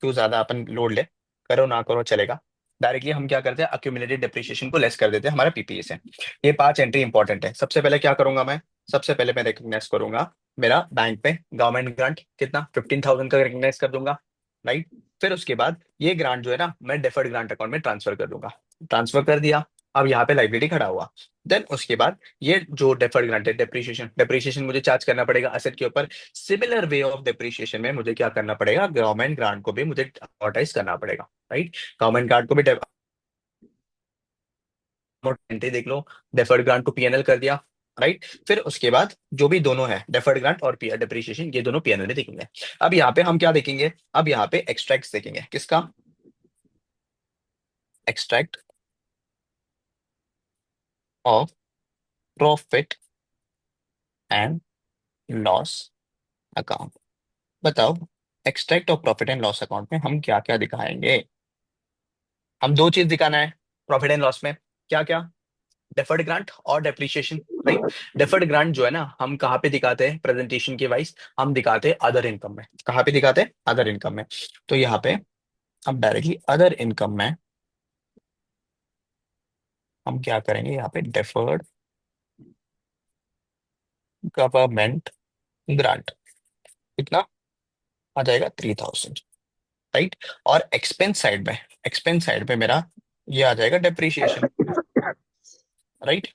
क्यों ज्यादा अपन लोड ले, करो ना करो चलेगा। डायरेक्टली हम क्या करते हैं, अक्यूमुलेटेड डेप्रिसिएशन को लेस कर देते हैं हमारा PPA से। ये 5 एंट्री इंपॉर्टेंट है। सबसे पहले क्या करूंगा मैं, सबसे पहले मैं रिकग्नाइज करूंगा मेरा बैंक पे गवर्नमेंट ग्रांट, कितना, 15,000 का रिकग्नाइज कर दूंगा, राइट। फिर उसके बाद ये ग्रांट जो है ना, मैं डेफर्ड ग्रांट अकाउंट में ट्रांसफर कर दूंगा, ट्रांसफर कर दिया। अब यहाँ पे लाइबिलिटी खड़ा हुआ। देन उसके बाद ये जो डेफर्ड ग्रांट है, डेप्रिसिएशन, डेप्रिसिएशन मुझे चार्ज करना पड़ेगा असेट के ऊपर। सिमिलर वे ऑफ डेप्रिसिएशन में मुझे क्या करना पड़ेगा, गवर्नमेंट ग्रांट को भी मुझे अमोर्टाइज करना पड़ेगा, राइट। गवर्नमेंट ग्रांट को भी एंट्री देख लो, डेफर्ड ग्रांट को PNL कर दिया, राइट। फिर उसके बाद जो भी दोनों है, डेफर्ड ग्रांट और डेप्रिसिएशन, ये दोनों PNL में देखेंगे। अब यहाँ पे हम क्या देखेंगे, अब यहाँ पे एक्सट्रैक्ट देखेंगे, किसका, extract of profit and loss account. बताओ, extract of profit and loss account में हम क्या क्या दिखाएंगे। हम दो चीज दिखाना है प्रॉफिट एंड लॉस में, क्या क्या, डेफर्ड ग्रांट और डेप्रिसिएशन, राइट। डेफर्ड ग्रांट जो है ना, हम कहाँ पे दिखाते हैं प्रेजेंटेशन के वाइज, हम दिखाते हैं अदर इनकम में। कहाँ पे दिखाते हैं, अदर इनकम में। तो यहाँ पे हम डायरेक्टली अदर इनकम में हम क्या करेंगे, यहाँ पे डेफर्ड गवर्नमेंट ग्रांट, कितना आ जाएगा, 3000, राइट। और एक्सपेंस साइड में, एक्सपेंस साइड में मेरा ये आ जाएगा डेप्रिसिएशन, राइट।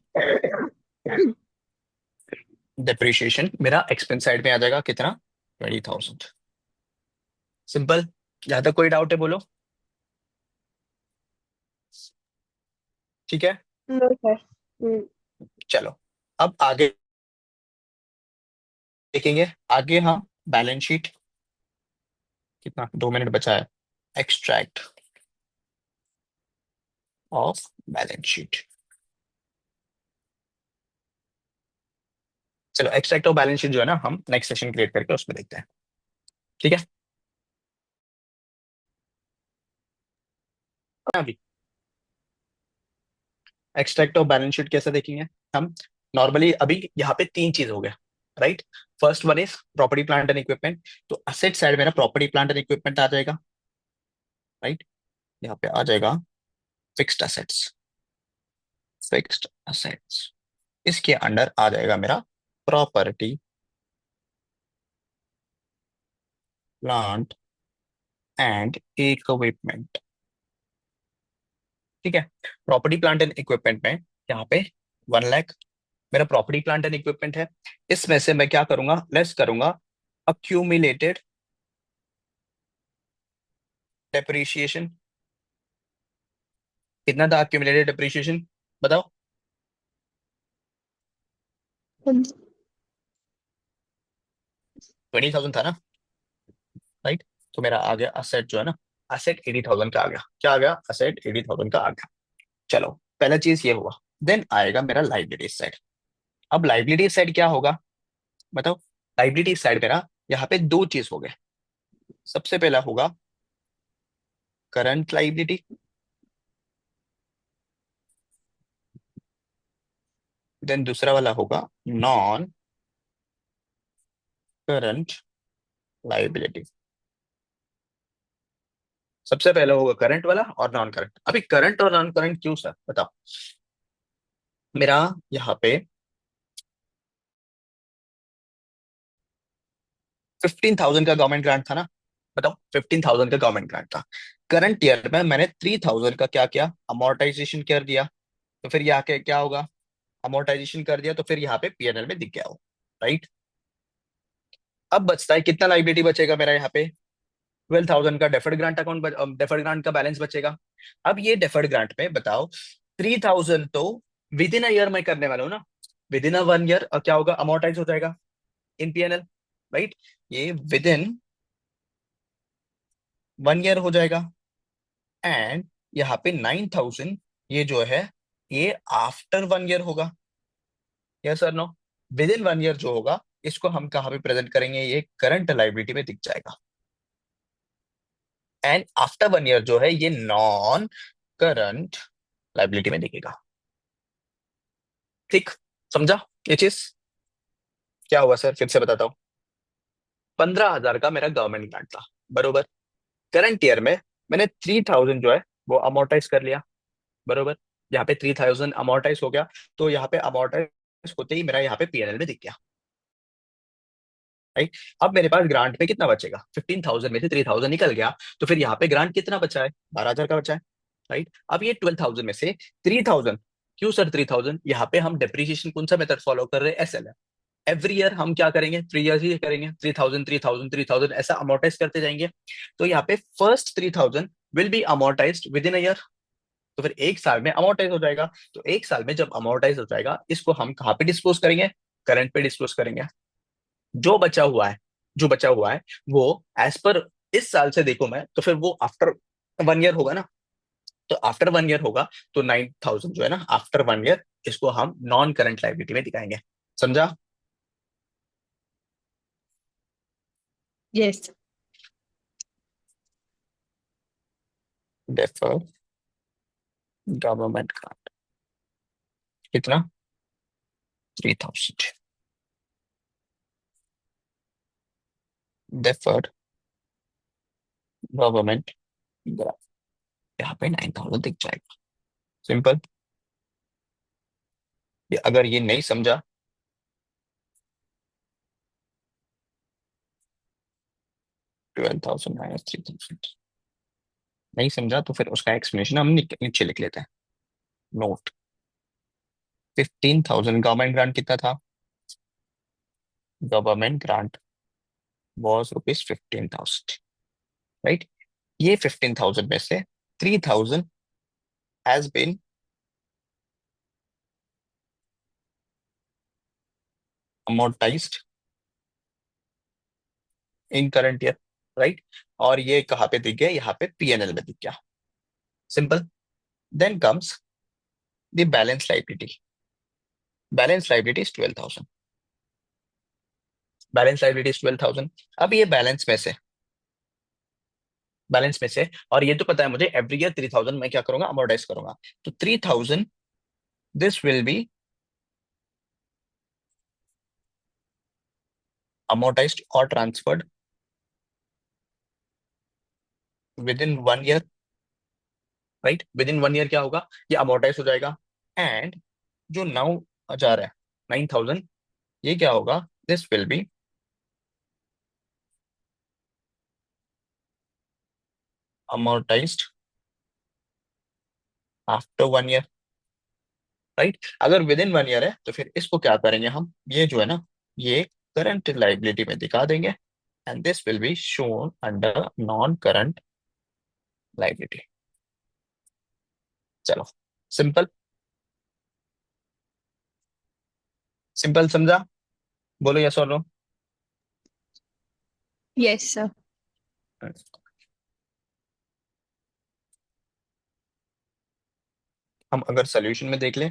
डेप्रिसिएशन मेरा एक्सपेंस साइड में आ जाएगा, कितना, 20,000। सिंपल। जहां तक कोई डाउट है बोलो, ठीक है। No, sir. Hmm. चलो, अब आगे देखेंगे, आगे हम बैलेंस शीट, कितना, 2 मिनट बचा है, एक्सट्रैक्ट ऑफ बैलेंस शीट। चलो, एक्सट्रैक्ट ऑफ बैलेंस शीट जो है ना, हम नेक्स्ट सेशन क्रिएट करके उसमें देखते हैं, ठीक है। अभी एक्सट्रैक्ट ऑफ बैलेंस शीट कैसे देखेंगे हम, नॉर्मली अभी यहाँ पे 3 चीज हो गया, right. First one is property plant and equipment, तो असेट साइड मेरा प्रॉपर्टी प्लांट एंड इक्विपमेंट आ जाएगा, राइट। यहाँ पे आ जाएगा फिक्स्ड असेट्स, फिक्स्ड असेट्स, इसके अंडर आ जाएगा मेरा प्रॉपर्टी प्लांट एंड इक्विपमेंट। ठीक है, प्रॉपर्टी प्लांट एंड इक्विपमेंट में यहाँ पे 1 लाख मेरा प्रॉपर्टी प्लांट एंड इक्विपमेंट है। इसमें से मैं क्या करूंगा, लेस करूंगा अक्यूमुलेटेड डेप्रिसिएशन। कितना था अक्यूमुलेटेड डेप्रिसिएशन, बताओ। 20,000 था ना, राइट। तो मेरा आ गया असेट जो है ना, असेट 80,000 का आ गया। क्या आ गया, असेट 80,000 का आ गया। चलो, पहला चीज ये हुआ। देन आएगा मेरा लाइबिलिटी साइड। अब लाइबिलिटी साइड क्या होगा, बताओ। लाइबिलिटी साइड मेरा यहाँ पे दो चीज हो गए। सबसे पहला होगा करंट लाइबिलिटी, देन दूसरा वाला होगा नॉन करंट लाइबिलिटी। सबसे पहले होगा करंट वाला और नॉन करंट। अभी करंट और नॉन करंट क्यों सर, बताओ। मेरा यहाँ पे 15,000 का गवर्नमेंट ग्रांट था ना, बताओ। 15,000 का गवर्नमेंट ग्रांट था। करंट ईयर में मैंने 3,000 का क्या किया, अमोर्टाइजेशन कर दिया। तो फिर यहाँ के क्या होगा, अमोर्टाइजेशन कर दिया तो फिर यहाँ पे पीएनएल में दिख गया हो, राइट। अब बचता है कितना, लाइबिलिटी बचेगा मेरा यहाँ पे 12,000 का deferred grant account, deferred grant का बैलेंस बचेगा। अब ये डेफर्ड ग्रांट में बताओ, 3,000 तो विद इन अ ईयर मैं करने वाला हूँ ना, विद इन अ 1 ईयर क्या होगा, अमोर्टाइज हो जाएगा इन पीएनएल, राइट। ये विद इन 1 ईयर हो जाएगा। एंड यहाँ पे 9,000 ये जो है, ये आफ्टर 1 ईयर होगा। यस और नो, विद इन 1 ईयर जो होगा, इसको हम कहाँ पे प्रेजेंट करेंगे, ये करंट लाइबिलिटी में दिख जाएगा। एंड आफ्टर 1 ईयर जो है, ये नॉन करंट लाइबिलिटी में दिखेगा। ठीक, समझा ये चीज। क्या हुआ सर, फिर से बताता हूँ। 15,000 का मेरा गवर्नमेंट ग्रांट था, बरोबर। करंट ईयर में मैंने 3,000 जो है वो अमोर्टाइज कर लिया, बरोबर। यहाँ पे 3,000 अमोर्टाइज हो गया। तो यहाँ पे अमोर्टाइज होते ही मेरा यहाँ पे पीएनएल में दिख गया, राइट। अब मेरे पास ग्रांट में कितना बचेगा, 15,000 में से 3,000 निकल गया। तो फिर यहाँ पे ग्रांट कितना बचा है, 12,000 का बचा है, राइट। अब ये 12,000 में से 3,000, क्यों सर 3,000, यहाँ पे हम डेप्रिसिएशन कौन सा मेथड फॉलो कर रहे हैं, एसएलएम। एवरी ईयर हम क्या करेंगे, 3 ईयर्स ही करेंगे, 3,000 3,000 3,000 ऐसा अमोर्टाइज करते जाएंगे। तो यहाँ पे first 3,000 will be amortise with in a year. तो फिर एक साल में अमोर्टाइज हो जाएगा। तो एक साल में जब अमोर्टाइज हो जाएगा, इसको हम कहाँ पे डिस्क्लोज करेंगे, करंट पे डिस्क्लोज करेंगे। जो बचा हुआ है, जो बचा हुआ है वो एज पर इस साल से देखो मैं, तो फिर वो आफ्टर 1 ईयर होगा ना। तो आफ्टर 1 ईयर होगा, तो 9,000 जो है ना आफ्टर 1 ईयर, इसको हम नॉन करंट लाइबिलिटी में दिखाएंगे। समझा। यस। डेफर गवर्नमेंट ग्रांट कितना, 3,000। डेफर्ड गवर्नमेंट ग्रांट, यहाँ पे 9,000 दिख जाएगा। सिंपल। अगर ये नहीं समझा, 12,000 माइनस 3,000 नहीं समझा, तो फिर उसका एक्सप्लेनेशन हम नीचे लिख लेते हैं। नोट, 15,000 गवर्नमेंट ग्रांट कितना था, government grant was rupees 15,000, right. ये 15,000 में से 3,000 has been amortised in current year, right. और ये कहाँ पे दिख गया, यहाँ पे पीएनएल में दिख गया। Simple. Then comes the balance liability. Balance liability is 12,000। Balance liability is 12,000। अब ये बैलेंस में से, बैलेंस में से, और ये तो पता है मुझे एवरी ईयर 3,000 मैं क्या करूंगा, अमोर्टाइज करूंगा। तो 3,000 दिस विल बी अमोर्टाइज्ड और transferred with in 1 year, right. With in 1 year क्या होगा, ये अमोर्टाइज हो जाएगा। एंड जो 9,000 है, 9,000, ये क्या होगा, this will be amortised after 1 year, right. अगर विद इन 1 ईयर है तो फिर इसको क्या करेंगे हम, ये जो है ना, ये करंट लाइबिलिटी में दिखा देंगे, and this will be shown under non current liability. चलो, सिंपल, सिंपल समझा? बोलो यस और नो। Yes sir. हम अगर सोल्यूशन में देख लें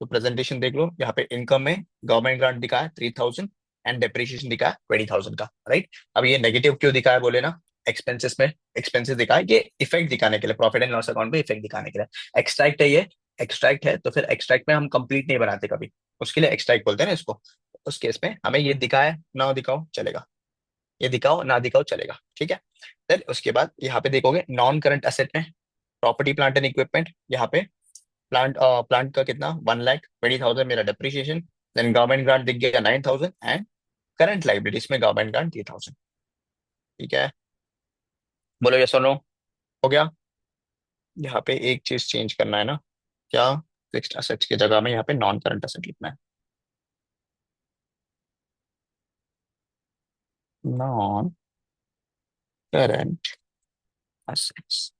तो प्रेजेंटेशन देख लो, यहाँ पे इनकम में गवर्नमेंट ग्रांट दिखा है 3,000 एंड डेप्रिसिएशन दिखा है 20,000 का, राइट। अब ये नेगेटिव क्यों दिखा है बोले ना, एक्सपेंसेस में एक्सपेंसेस दिखा है, ये इफेक्ट दिखाने के लिए, प्रॉफिट एंड लॉस अकाउंट में इफेक्ट दिखाने के लिए। एक्सट्रैक्ट है ये, एक्सट्रैक्ट है तो फिर एक्सट्रैक्ट में हम कंप्लीट नहीं बनाते कभी, उसके लिए एक्सट्रैक्ट बोलते हैं ना इसको। उस केस में हमें ये दिखाए ना दिखाओ चलेगा, ये दिखाओ ना दिखाओ चलेगा, ठीक है। देन उसके बाद यहाँ पे देखोगे नॉन करंट एसेट में प्रॉपर्टी प्लांट एंड इक्विपमेंट, यहाँ पे प्लांट का कितना 1,20,000 मेरा डेप्रिसिएशन, देन गवर्नमेंट ग्रांट दिख गया 9,000 एंड करंट लाइबिलिटीज में गवर्नमेंट ग्रांट 3,000, ठीक है। बोलो ये सुनो, हो गया। यहाँ पे एक चीज चेंज करना है ना, क्या, फिक्स्ड असेट्स की जगह में यहाँ पे नॉन करंट असेट लिखना है, non current assets,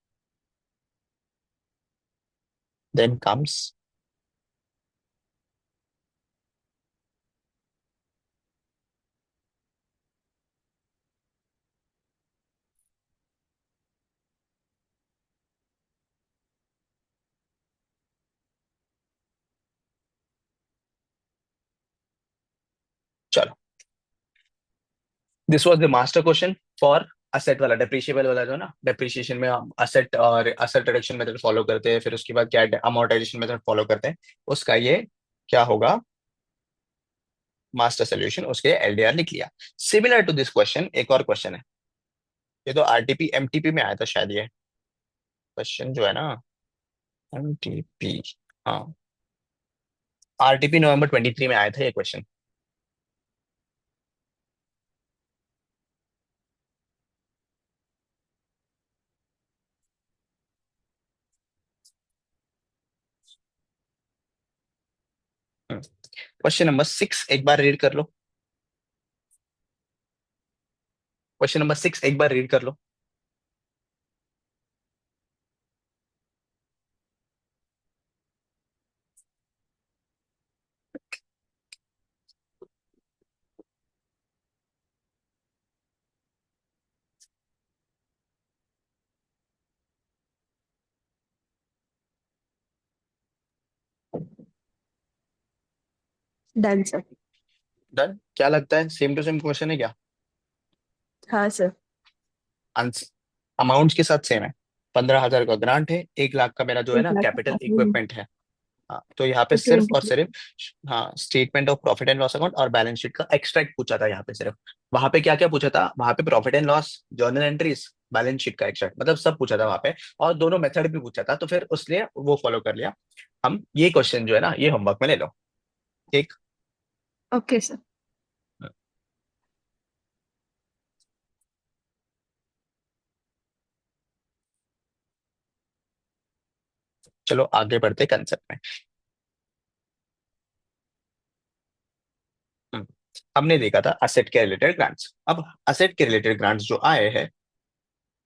then comes, चलो, this was the master question for asset वाला, डेप्रिशिएबल वाला जो ना, डेप्रिसिएशन में हम असेट और असेट रिडक्शन मेथड फॉलो करते हैं, फिर उसके बाद क्या अमोर्टाइजेशन मेथड फॉलो करते हैं, उसका ये क्या होगा, मास्टर सोल्यूशन, उसके एलडीआर लिख लिया। सिमिलर टू दिस क्वेश्चन एक और क्वेश्चन है, ये तो आरटीपी एमटीपी में आया था शायद, ये क्वेश्चन जो है ना, एमटीपी, हाँ, आरटीपी नवंबर 23 में आया था ये क्वेश्चन। क्वेश्चन नंबर 6 एक बार रीड कर लो, क्वेश्चन नंबर 6 एक बार रीड कर लो। Done sir. डन, क्या लगता है सेम टू सेम क्वेश्चन है क्या? हाँ सर। अमाउंट्स के साथ सेम है, 15,000 का ग्रांट है, 1 लाख का मेरा जो है एक ना लाख कैपिटल का इक्विपमेंट है। हाँ, तो यहाँ पे ओके। सिर्फ और सिर्फ, हाँ, statement of profit and loss account और बैलेंस शीट का एक्सट्रैक्ट पूछा था यहाँ पे सिर्फ। वहां पे क्या क्या पूछा था, वहां पे profit and loss, journal entries, balance sheet का एक्सट्रैक्ट, मतलब सब पूछा था वहां पे, और दोनों मेथड भी पूछा था, तो फिर उसलिए वो फॉलो कर लिया हम। ये क्वेश्चन जो है ना, ये होमवर्क में ले लो, ठीक। Okay sir. चलो आगे बढ़ते कंसेप्ट में। हम्म, हमने देखा था असेट के रिलेटेड ग्रांट्स, अब असेट के रिलेटेड ग्रांट्स जो आए हैं,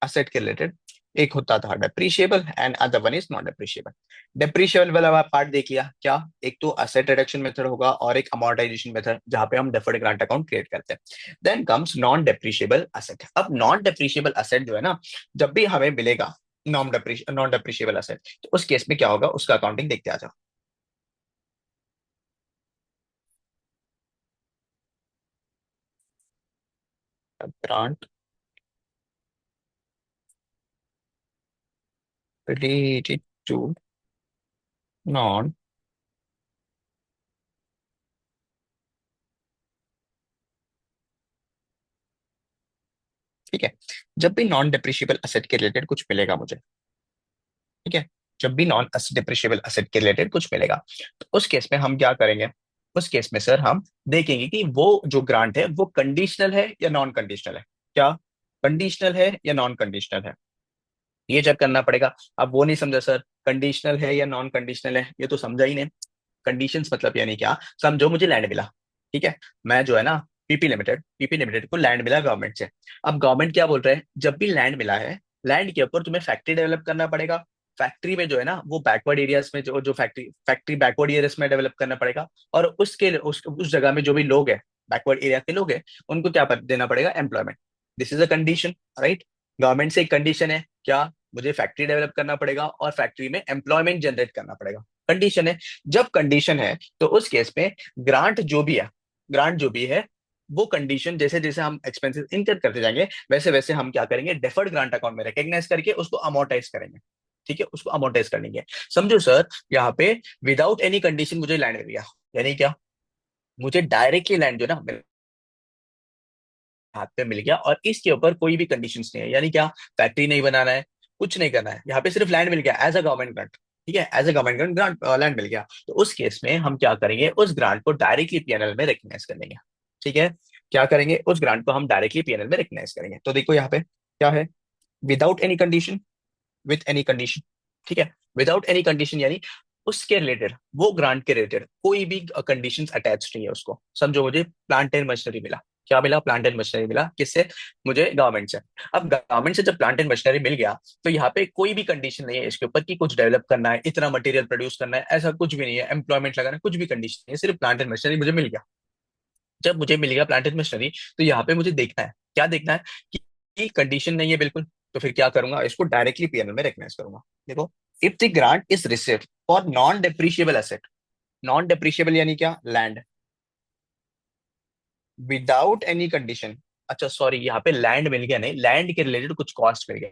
असेट के रिलेटेड, एक होता था depreciable and other one is non depreciable. Depreciable वाला पार्ट देख लिया क्या, एक तो असेट रिडक्शन मेथड होगा और एक अमोर्टाइजेशन मेथड जहां पे हम डेफर्ड ग्रांट अकाउंट क्रिएट करते हैं। Then comes non depreciable asset. अब नॉन डेप्रिशिएबल असेट जो है ना, जब भी हमें मिलेगा नॉन डेप्रिशिएबल असेट, तो उस केस में क्या होगा, उसका अकाउंटिंग देखते आ जाओ। ग्रांट रिलेटेड टू नॉन, ठीक है, जब भी नॉन डेप्रिशिएबल असेट के रिलेटेड कुछ मिलेगा मुझे, ठीक है, जब भी नॉन डिप्रिशिएबल असेट के रिलेटेड कुछ मिलेगा, तो उस केस में हम क्या करेंगे, उस केस में सर हम देखेंगे कि वो जो ग्रांट है वो कंडीशनल है या नॉन कंडीशनल है, क्या कंडीशनल है या नॉन कंडीशनल है। ये चेक करना पड़ेगा। अब वो नहीं समझा सर, कंडीशनल है या नॉन कंडीशनल है, ये तो समझा ही नहीं। कंडीशंस मतलब यानी क्या, समझो मुझे लैंड मिला, ठीक है, मैं जो है ना, पीपी लिमिटेड को लैंड मिला गवर्नमेंट से। अब गवर्नमेंट क्या बोल रहे हैं, जब भी लैंड मिला है, लैंड के ऊपर तुम्हें फैक्ट्री डेवलप करना पड़ेगा। फैक्ट्री में जो है ना, वो बैकवर्ड एरियाज में, जो जो फैक्ट्री फैक्ट्री बैकवर्ड एरियाज में डेवलप करना पड़ेगा। और उस जगह में जो भी लोग हैं, बैकवर्ड एरिया के लोग हैं, उनको क्या देना पड़ेगा, employment. This is a condition, right. Government से एक कंडीशन है क्या, मुझे फैक्ट्री डेवलप करना पड़ेगा और फैक्ट्री में एम्प्लॉयमेंट जनरेट करना पड़ेगा। कंडीशन है। जब कंडीशन है तो उस केस में ग्रांट जो भी है, ग्रांट जो भी है, वो कंडीशन जैसे जैसे हम एक्सपेंसेस इनकर करते जाएंगे, वैसे वैसे हम क्या करेंगे, डेफर्ड ग्रांट अकाउंट में रिकॉग्नाइज करके उसको अमोर्टाइज करेंगे। ठीक है, उसको अमोर्टाइज कर लेंगे। समझो सर, यहाँ पे विदाउट एनी कंडीशन मुझे लैंड मिल गया, यानी क्या, मुझे डायरेक्टली लैंड जो ना मेरे हाथ पे मिल गया, और इसके ऊपर कोई भी कंडीशंस नहीं है, यानी क्या, फैक्ट्री नहीं बनाना है, कुछ नहीं करना है, यहाँ पे सिर्फ लैंड मिल गया एज अ गवर्नमेंट ग्रांट। ठीक है, as a government grant land मिल गया, तो उस केस में हम क्या करेंगे, उस ग्रांट को डायरेक्टली पीएनएल में रिकग्नाइज कर लेंगे। ठीक है, क्या करेंगे, उस ग्रांट को हम डायरेक्टली पीएनएल में रिकग्नाइज करेंगे। तो देखो यहाँ पे क्या है, without any condition, with any condition. ठीक है, विदाउट एनी कंडीशन यानी उसके रिलेटेड, वो ग्रांट के रिलेटेड कोई भी कंडीशंस अटैच नहीं है उसको। समझो मुझे प्लांट एंड मशीनरी मिला, क्या मिला, प्लांट एंड मशीनरी मिला, किससे, मुझे गवर्नमेंट से। अब गवर्नमेंट से जब प्लांट एंड मशीनरी मिल गया, तो यहाँ पे कोई भी कंडीशन नहीं है इसके ऊपर कि कुछ डेवलप करना है, इतना मटेरियल प्रोड्यूस करना है, ऐसा कुछ भी नहीं है, एम्प्लॉयमेंट लगाना है, कुछ भी कंडीशन नहीं है, सिर्फ प्लांट एंड मशीनरी मुझे मिल गया। जब मुझे मिल गया प्लांट एंड मशीनरी, तो यहाँ पे मुझे देखना है, क्या देखना है, कि कंडीशन नहीं है बिल्कुल, तो फिर क्या करूंगा, इसको डायरेक्टली पीएनएल में रिकग्नाइज करूंगा। देखो, if the grant is received for non depreciable asset, non depreciable यानी क्या, लैंड, विदाउट एनी कंडीशन। अच्छा सॉरी, यहाँ पे लैंड मिल गया नहीं, लैंड के रिलेटेड कुछ कॉस्ट मिल गया,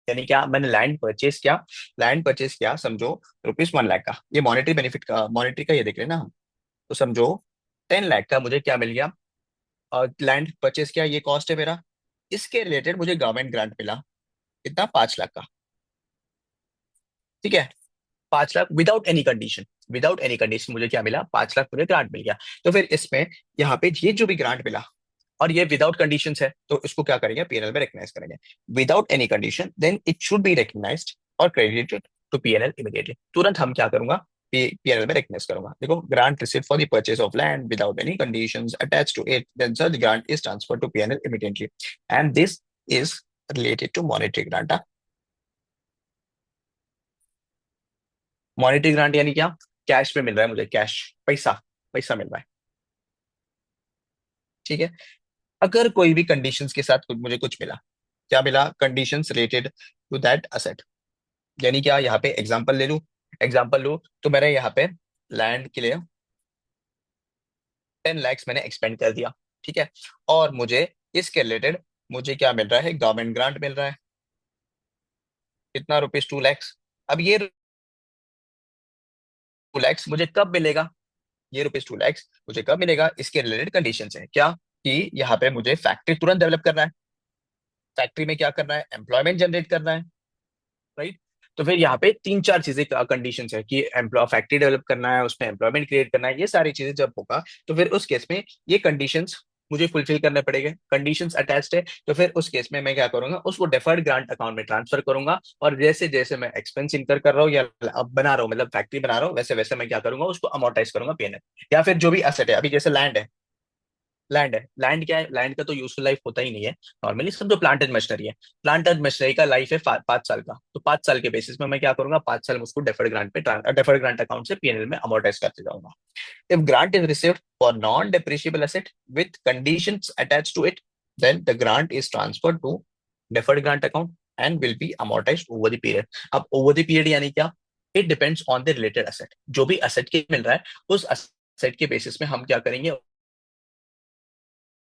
यानी क्या, मैंने लैंड परचेस किया, लैंड परचेस किया, समझो ₹1 लाख का, ये मॉनेटरी बेनिफिट का, मॉनेटरी का ये देख रहे हैं ना हम। तो समझो 10 लाख का मुझे क्या मिल गया, और लैंड परचेस किया, ये कॉस्ट है मेरा। इसके रिलेटेड मुझे गवर्नमेंट ग्रांट मिला, कितना, 5 लाख का। ठीक है, 5 lakh without any condition, without any condition मुझे क्या मिला, 5 लाख मुझे ग्रांट मिल गया। तो फिर इसमें, यहाँ पे ये जो भी ग्रांट मिला, और ये विदाउट कंडीशंस है, तो इसको क्या करेंगे, पीएनएल में रिकग्नाइज करेंगे। Without any condition, then it should be recognised और क्रेडिटेड टू पीएनएल इमीडिएटली। तुरंत हम क्या करूंगा, पीएनएल में रिकग्नाइज करूंगा। देखो, grant received for the purchase of land without any conditions attached to it, then such grant is transferred to PNL immediately, and this is related to monetary grant. Monetary grant यानी क्या, cash में मिल रहा है मुझे, cash, पैसा, पैसा मिल रहा है। ठीक है, अगर कोई भी कंडीशंस के साथ मुझे कुछ मिला, क्या मिला, conditions related to that asset, यानी क्या, यहाँ पे एग्जांपल ले लूं, एग्जांपल लूं तो मेरे यहाँ पे लैंड के लिए 10 lakhs मैंने एक्सपेंड कर दिया। ठीक है, और मुझे इसके रिलेटेड मुझे क्या मिल रहा है, गवर्नमेंट ग्रांट मिल रहा है, कितना, ₹2 lakhs। अब ये 2 lakhs मुझे कब मिलेगा, ये ₹2 lakhs मुझे कब मिलेगा, इसके रिलेटेड कंडीशन है क्या, कि यहाँ पे मुझे फैक्ट्री तुरंत डेवलप करना है, फैक्ट्री में क्या करना है, एम्प्लॉयमेंट जनरेट करना है, राइट। तो फिर यहाँ पे तीन चार चीजें कंडीशन है, कि एम्प्लॉय फैक्ट्री डेवलप करना है, उसमें एम्प्लॉयमेंट क्रिएट करना है, ये सारी चीजें जब होगा, तो फिर उस केस में ये कंडीशंस मुझे फुलफिल करने पड़ेंगे। कंडीशंस अटैच्ड है, तो फिर उस केस में मैं क्या करूंगा, उसको डेफर्ड ग्रांट अकाउंट में ट्रांसफर करूंगा, और जैसे जैसे मैं एक्सपेंस इनकर कर रहा हूँ, या अब बना रहा हूँ, मतलब फैक्ट्री बना रहा हूँ, वैसे वैसे मैं क्या करूंगा, उसको अमोर्टाइज करूंगा पीएनएल। या फिर जो भी असेट है, अभी जैसे लैंड है, लैंड है, लैंड क्या है, लैंड का तो यूजफुल लाइफ होता ही नहीं है नॉर्मली, समझो प्लांट एंड मशीनरी है, प्लांट एंड मशीनरी का लाइफ है 5 साल का, तो 5 साल के बेसिस में मैं क्या करूंगा, 5 साल में उसको डेफर्ड ग्रांट पे, डेफर्ड ग्रांट अकाउंट से पीएनएल में अमोर्टाइज करते जाऊंगा। If grant is received for non depreciable asset with conditions attached to it, then the grant is transferred to deferred grant account and will be amortised over the period. अब over the period यानी क्या, it depends on the related asset, जो भी asset के मिल रहा है, उस asset के बेसिस में हम क्या करेंगे,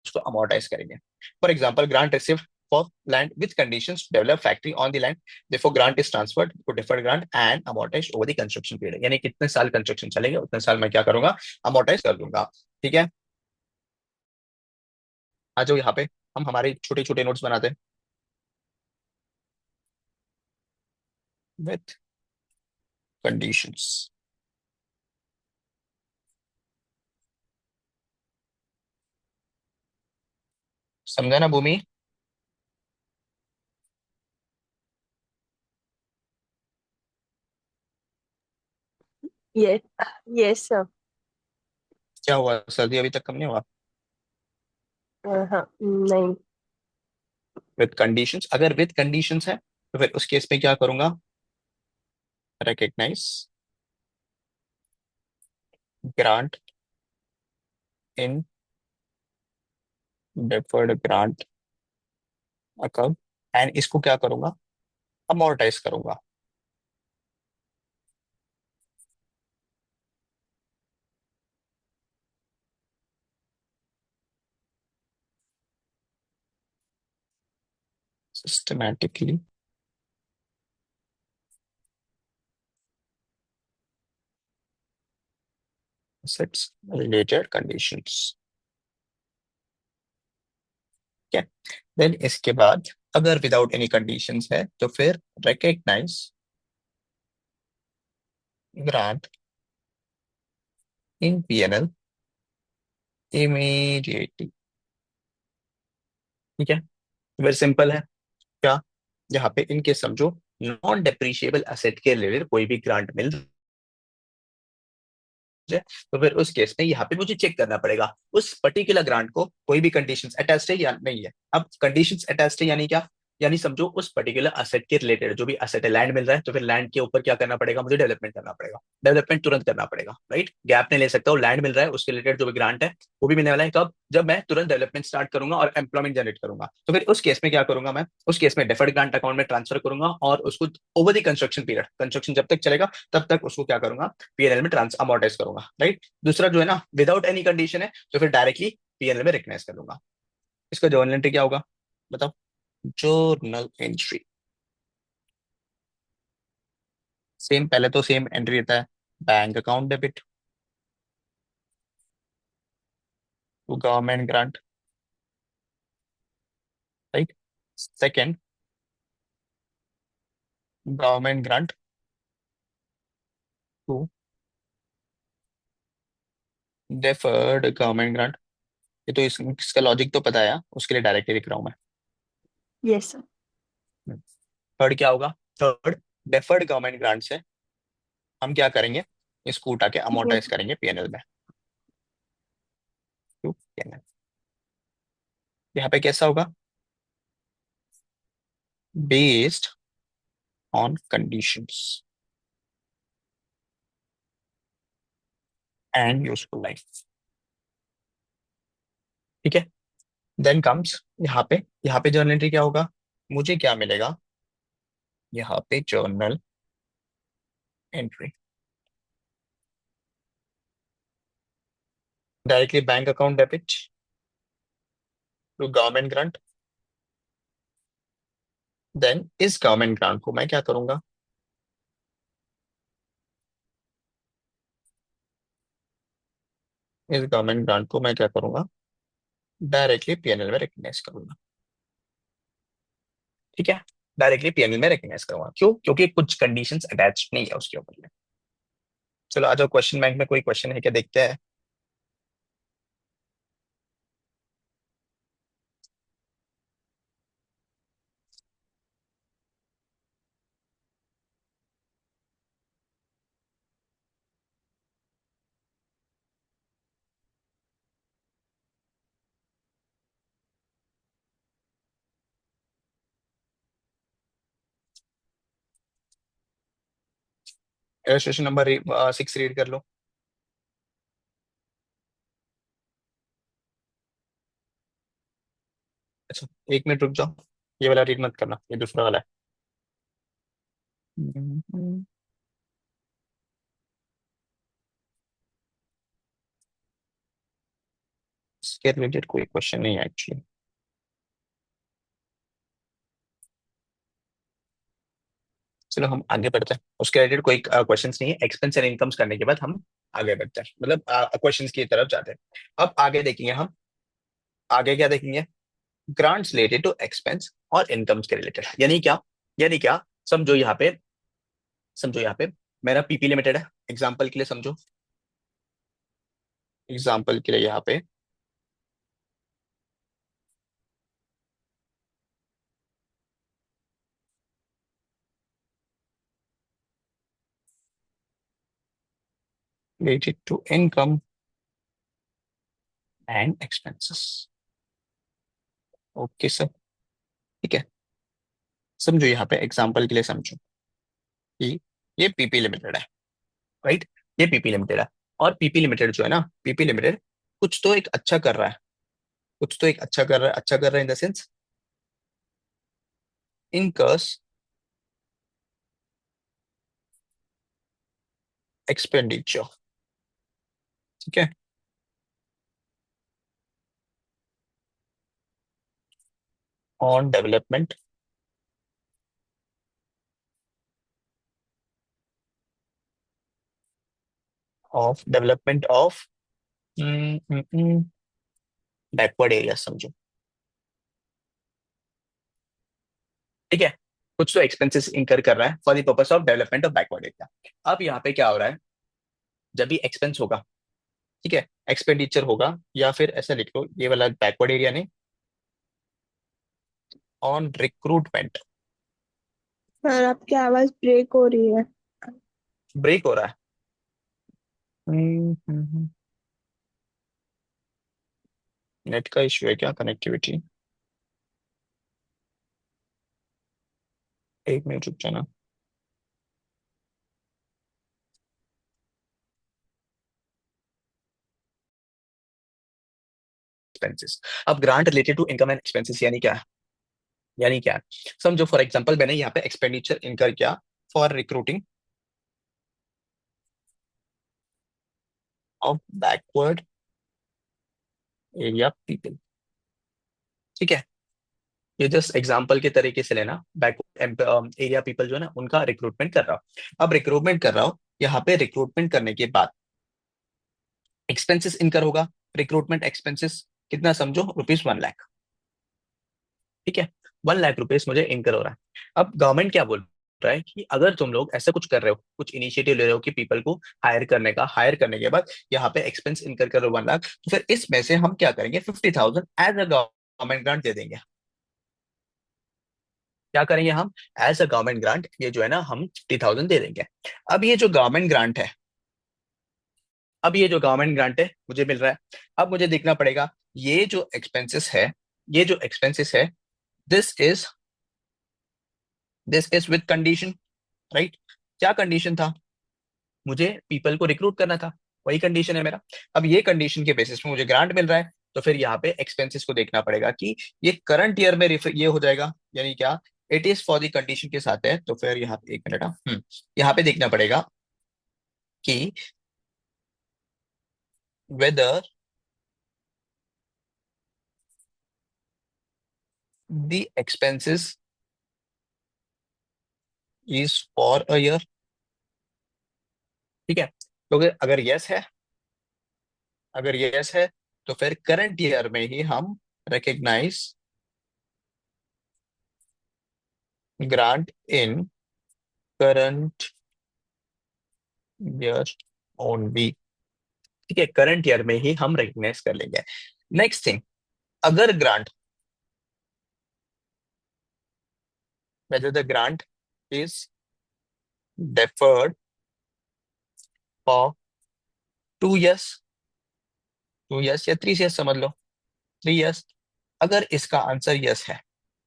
उसको अमोर्टाइज करेंगे। For example, grant receive for land with conditions to develop factory on the land, therefore grant is transferred to deferred grant and amortise over the construction period, यानी कितने साल कंस्ट्रक्शन चलेगा, उतने साल मैं क्या करूंगा, अमोर्टाइज कर दूंगा। ठीक है, आ जाओ यहाँ पे, हम हमारे छोटे छोटे नोट्स बनाते हैं, विथ कंडीशंस। समझा ना भूमि। ये यस सर। क्या हुआ, सर्दी अभी तक कम नहीं हुआ? हाँ नहीं। विद कंडीशंस, अगर विद कंडीशंस है तो फिर उस केस में क्या करूंगा? Recognise grant in deferred grant account, and इसको क्या करूंगा? अमोर्टाइज करूंगा। Systematically assets related conditions। ठीक है, देन इसके बाद अगर विदाउट एनी कंडीशंस है तो फिर recognise grant in PNL immediately. ठीक है, वेरी सिंपल है। क्या, यहाँ पे इनके समझो नॉन डेप्रिशिएबल असेट के रिलेटेड कोई भी ग्रांट मिल है तो फिर उस केस में यहाँ पे मुझे चेक करना पड़ेगा उस पर्टिकुलर ग्रांट को कोई भी कंडीशंस अटैच्ड है या नहीं है। अब कंडीशंस अटैच्ड है यानी क्या? यानी समझो उस पर्टिकुलर असेट के रिलेटेड जो भी असेट है, लैंड मिल रहा है तो फिर लैंड के ऊपर क्या करना पड़ेगा? मुझे डेवलपमेंट करना पड़ेगा। डेवलपमेंट तुरंत करना पड़ेगा, राइट? गैप नहीं ले सकता हूँ। लैंड मिल रहा है, उसके रिलेटेड जो भी ग्रांट है वो भी मिलने वाला है। कब? जब मैं तुरंत डेवलपमेंट स्टार्ट करूंगा और एम्प्लॉयमेंट जनरेट करूंगा। तो फिर उस केस में क्या करूंगा मैं? उस केस में डेफर्ड ग्रांट अकाउंट में ट्रांसफर करूंगा और उसको over the construction period, construction जब तक चलेगा तब तक उसको क्या करूंगा? पीएनएल में ट्रांस अमोर्टाइज करूंगा, राइट? दूसरा जो है ना, विदाउट एनी कंडीशन है तो फिर डायरेक्टली पीएनएल में रिकग्नाइज कर दूंगा। इसका जर्नल एंट्री क्या होगा बताओ? जर्नल एंट्री सेम, पहले तो सेम एंट्री रहता है, bank account debit to government grant, right? Second, government grant to deferred government grant. ये तो इसका लॉजिक तो पता है, उसके लिए डायरेक्टली लिख रहा हूँ यस सर। मैं। थर्ड क्या होगा? थर्ड, डेफर्ड गवर्नमेंट ग्रांट से हम क्या करेंगे? इसको उठा के अमोर्टाइज करेंगे पीएनएल में, टू पीएनएल। यहाँ पे कैसा होगा? Based on conditions and useful life. ठीक है, देन कम्स यहाँ पे जर्नल एंट्री क्या होगा? मुझे क्या मिलेगा यहाँ पे? Journal entry directly bank account debit to government grant. Then इस गवर्नमेंट ग्रांट को मैं क्या करूंगा? इस गवर्नमेंट ग्रांट को मैं क्या करूंगा? डायरेक्टली पीएनएल में रिकग्नाइज करूंगा। ठीक है, डायरेक्टली पीएनएल में रिकग्नाइज करूंगा। क्यों? क्योंकि कुछ कंडीशंस अटैच नहीं है उसके ऊपर में। चलो आ जाओ, क्वेश्चन बैंक में कोई क्वेश्चन है क्या, देखते हैं। इलस्ट्रेशन नंबर 6 रीड कर लो। अच्छा, 1 मिनट रुक जाओ, ये वाला रीड मत करना, ये दूसरा वाला है। इसके रिलेटेड कोई क्वेश्चन नहीं है एक्चुअली। चलो हम आगे बढ़ते हैं, उसके रिलेटेड कोई क्वेश्चंस नहीं है। एक्सपेंस एंड इनकम्स करने के बाद हम आगे बढ़ते हैं, मतलब क्वेश्चंस की तरफ जाते हैं। अब आगे देखेंगे हम, आगे क्या देखेंगे? ग्रांट्स रिलेटेड टू एक्सपेंस और इनकम्स के रिलेटेड। यानी क्या? यानी क्या? समझो यहाँ पे, समझो यहाँ पे मेरा पीपी लिमिटेड है, एग्जाम्पल के लिए समझो। एग्जाम्पल के लिए यहाँ पे related to income and expenses। Okay sir, ठीक है। समझो यहाँ पे एग्जांपल के लिए समझो कि ये पीपी लिमिटेड है, राइट। ये पीपी लिमिटेड है, और पीपी लिमिटेड जो है ना, पीपी लिमिटेड कुछ तो एक अच्छा कर रहा है, कुछ तो एक अच्छा कर रहा है, अच्छा कर रहा है इन द सेंस इनकर्स एक्सपेंडिचर, ठीक है, on development of backward area, समझो, ठीक है। कुछ तो एक्सपेंसेस इंकर कर रहा है for the purpose of development of backward area. अब यहाँ पे क्या हो रहा है, जब भी एक्सपेंस होगा, ठीक है, एक्सपेंडिचर होगा, या फिर ऐसा लिख लो ये वाला बैकवर्ड एरिया नहीं, ऑन रिक्रूटमेंट। सर आपकी आवाज ब्रेक हो रही है। ब्रेक हो रहा है। नेट का इश्यू है क्या, कनेक्टिविटी? एक मिनट रुक जाना। एक्सपेंसेस, अब grant related to income and expenses यानी क्या है, यानी क्या है? समझो फॉर एग्जांपल मैंने यहाँ पे एक्सपेंडिचर इनकर किया for recruiting of backward area people, ठीक है। ये जस्ट एग्जांपल के तरीके से लेना, बैकवर्ड एरिया पीपल जो है ना, उनका रिक्रूटमेंट कर रहा हूँ। अब रिक्रूटमेंट कर रहा हूँ, यहाँ पे रिक्रूटमेंट करने के बाद एक्सपेंसेस इनकर होगा। रिक्रूटमेंट एक्सपेंसेस कितना, समझो ₹1 लाख, ठीक है। 1 लाख रुपीज मुझे इनकर हो रहा है। अब गवर्नमेंट क्या बोल रहा है कि अगर तुम लोग ऐसा कुछ कर रहे हो, कुछ इनिशिएटिव ले रहे हो कि पीपल को हायर करने का, हायर करने के बाद यहाँ पे एक्सपेंस इनकर करो 1 लाख, तो फिर इसमें से हम क्या करेंगे, 50,000 एज अ गवर्नमेंट ग्रांट दे देंगे। क्या करेंगे हम, एज अ गवर्नमेंट ग्रांट, ये जो है ना हम 50,000 दे देंगे। अब ये जो गवर्नमेंट ग्रांट है, अब ये जो गवर्नमेंट ग्रांट है मुझे मिल रहा है, अब मुझे देखना पड़ेगा ये जो एक्सपेंसेस है, ये जो एक्सपेंसेस है, this is this is with condition, right. क्या कंडीशन था, मुझे पीपल को रिक्रूट करना था, वही कंडीशन है मेरा। अब ये कंडीशन के बेसिस पे मुझे ग्रांट मिल रहा है, तो फिर यहाँ पे एक्सपेंसेस को देखना पड़ेगा कि ये करंट ईयर में ये हो जाएगा, यानी क्या, it is for the condition के साथ है। तो फिर यहाँ पे एक मिनट, यहाँ पे देखना पड़ेगा कि whether the expenses is for a year, ठीक है। तो अगर यस है, अगर यस है, तो फिर करंट ईयर में ही हम recognise grant in current year only, ठीक है, करंट ईयर में ही हम रिकग्नाइज कर लेंगे। नेक्स्ट थिंग, अगर grant, whether the grant is deferred for 2 years, 2 years या 3 years, समझ लो 3 years, अगर इसका आंसर यस है,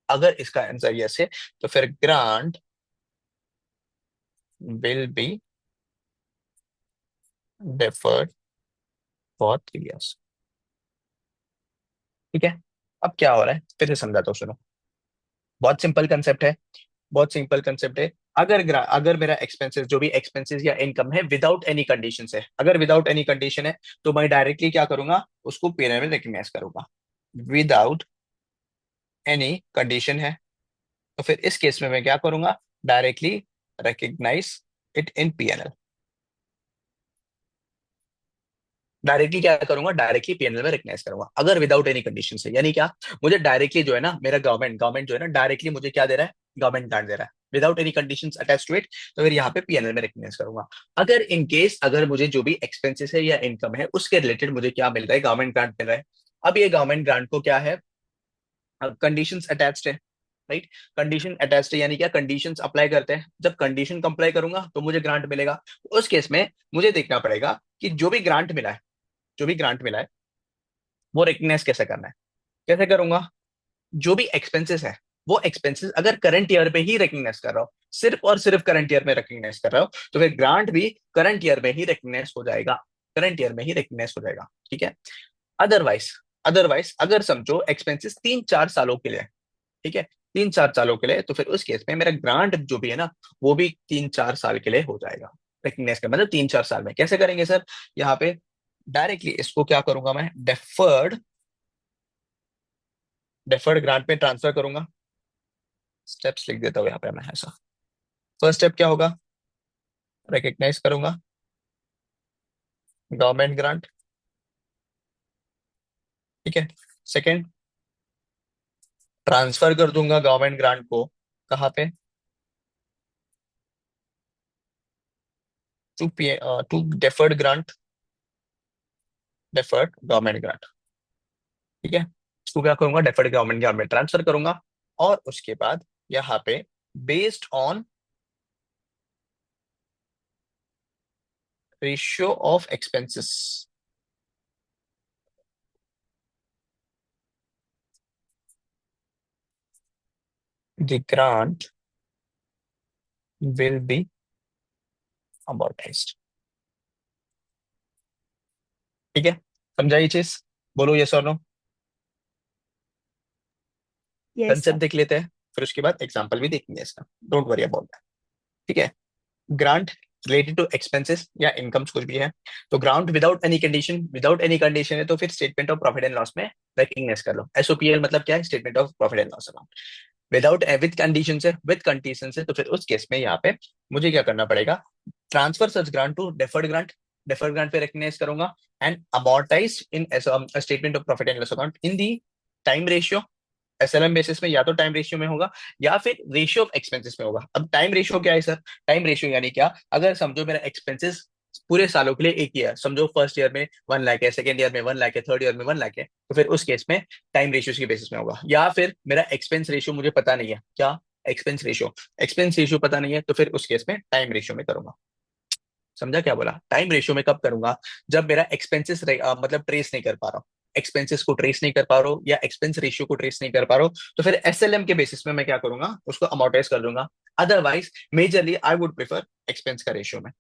अगर इसका आंसर यस है, तो फिर grant will B deferred for 3 years, ठीक है। अब क्या हो रहा है फिर से समझाता हूँ, सुनो। बहुत सिंपल कंसेप्ट है, बहुत सिंपल कंसेप्ट है। अगर मेरा एक्सपेंसेस, जो भी एक्सपेंसेस या इनकम है, विदाउट एनी कंडीशन है, अगर विदाउट एनी कंडीशन है, तो मैं डायरेक्टली क्या करूंगा, उसको पीएनएल में रिकग्नाइज करूंगा। विदाउट एनी कंडीशन है, तो फिर इस केस में मैं क्या करूंगा, directly recognise it in PNL. Directly क्या करूंगा, डायरेक्टली पीएनएल में रिकग्नाइज करूंगा, अगर विदाउट एनी कंडीशन से। यानी क्या, मुझे डायरेक्टली जो है ना, मेरा गवर्नमेंट जो है ना, डायरेक्टली मुझे क्या दे रहा है, गवर्नमेंट ग्रांट दे रहा है, without any condition attach to it, तो फिर यहाँ पे पीएनएल में रिकग्नाइज करूंगा। अगर इन केस, अगर मुझे जो भी एक्सपेंसेस है या इनकम है, उसके रिलेटेड मुझे क्या मिल रहा है, गवर्नमेंट ग्रांट मिल रहा है। अब ये गवर्नमेंट ग्रांट को क्या है, कंडीशंस अटैच्ड है, राइट। कंडीशन अटैच्ड यानी क्या, कंडीशंस अप्लाई करते हैं, जब कंडीशन अप्लाई करूंगा तो मुझे ग्रांट मिलेगा। उस केस में मुझे देखना पड़ेगा कि जो भी ग्रांट मिला है, जो भी ग्रांट मिला है वो रिकग्नाइज कैसे करना है। कैसे करूंगा, जो भी एक्सपेंसेस है वो एक्सपेंसेस अगर करंट ईयर पे ही रिकग्नाइज कर रहा हो, सिर्फ और सिर्फ करंट ईयर में रिकग्नाइज कर रहा हो, तो फिर ग्रांट भी करंट ईयर में ही रिकग्नाइज हो जाएगा, करंट ईयर में ही रिकग्नाइज हो जाएगा। ठीक है। अदरवाइज, अदरवाइज अगर समझो एक्सपेंसेस 3-4 सालों के लिए है, ठीक है, 3-4 सालों के लिए, तो फिर उस केस में मेरा ग्रांट जो भी है ना वो भी 3-4 साल के लिए हो जाएगा। रिकग्नाइज का मतलब 3-4 साल में कैसे करेंगे सर, यहाँ पे डायरेक्टली इसको क्या करूंगा मैं, डेफर्ड, डेफर्ड ग्रांट में ट्रांसफर करूंगा। स्टेप्स लिख देता हूँ यहाँ पे मैं ऐसा। फर्स्ट स्टेप क्या होगा, रिकग्नाइज करूंगा गवर्नमेंट ग्रांट, ठीक है। सेकंड, ट्रांसफर कर दूंगा गवर्नमेंट ग्रांट को, कहाँ पे, to P, to deferred grant, deferred government grant, ठीक है। इसको क्या करूंगा, डेफर्ड गवर्नमेंट ग्रांट में ट्रांसफर करूंगा। और उसके बाद यहाँ पे based on ratio of expenses, the grant will be amortized। ठीक है, समझा ये चीज, बोलो यस और नो। Yes concept sir. देख लेते हैं, फिर उसके बाद एग्जांपल भी देखेंगे इसका, डोंट वरी अबाउट दैट। ठीक है। ग्रांट रिलेटेड टू एक्सपेंसेस या इनकम्स कुछ भी है, तो grant without any condition, without any condition है तो फिर statement of profit and loss में रिकग्नाइज कर लो। एसओपीएल मतलब क्या है, statement of profit and loss account. Without, with condition है, विद कंडीशन है, तो फिर उस केस में यहाँ पे मुझे क्या करना पड़ेगा, transfer such grant to deferred grant, deferred grant पे रिकग्नाइज करूंगा and amortise in statement of profit and loss account in the time ratio. SLM basis में या तो टाइम रेशियो में होगा या फिर रेशियो ऑफ एक्सपेंसेस में होगा। अब टाइम रेशियो क्या है सर, टाइम रेशियो यानी क्या, अगर समझो मेरा एक्सपेंसेस पूरे सालों के लिए एक ही है, समझो फर्स्ट ईयर में 1 लाख है, सेकंड ईयर में 1 लाख है, थर्ड ईयर में 1 लाख है, तो फिर उस केस में टाइम रेशियो के बेसिस में होगा। या फिर मेरा एक्सपेंस रेशियो मुझे पता नहीं है, क्या, एक्सपेंस रेशियो, एक्सपेंस रेशियो पता नहीं है, तो फिर उस केस में टाइम रेशियो में करूंगा। समझा क्या बोला, टाइम रेशियो में कब करूंगा, जब मेरा एक्सपेंसेस मतलब ट्रेस नहीं कर पा रहा हूँ, एक्सपेंसेस को ट्रेस नहीं कर पा रहा हूँ या एक्सपेंस रेशियो को ट्रेस नहीं कर पा रहा हूँ, तो फिर एसएलएम के बेसिस में मैं क्या करूंगा, उसको अमोर्टाइज कर दूंगा। Otherwise majorly I would prefer expense का रेशियो में,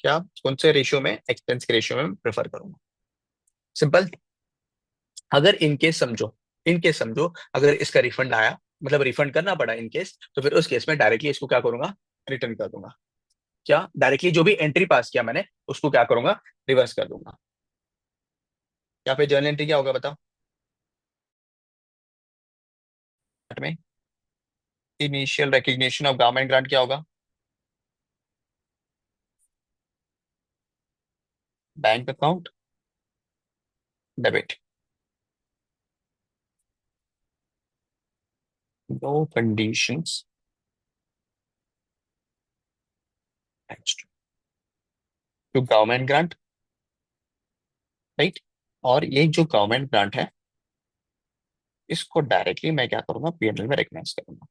क्या, कौन से रेशियो में, एक्सपेंस के रेशियो में प्रेफर करूंगा। सिंपल। अगर इनकेस समझो, इनकेस समझो अगर इसका रिफंड आया, मतलब रिफंड करना पड़ा इनकेस, तो फिर उस केस में डायरेक्टली इसको क्या करूंगा, रिटर्न कर दूंगा। क्या, डायरेक्टली जो भी एंट्री पास किया मैंने उसको क्या करूंगा, रिवर्स कर दूंगा। यहाँ पे जर्नल एंट्री क्या होगा बताओ में, initial recognition of government grant क्या होगा, bank account debit, no conditions attached to government grant, right. और ये जो गवर्नमेंट ग्रांट है इसको डायरेक्टली मैं क्या करूंगा, पीएनएल में रिकग्नाइज करूंगा।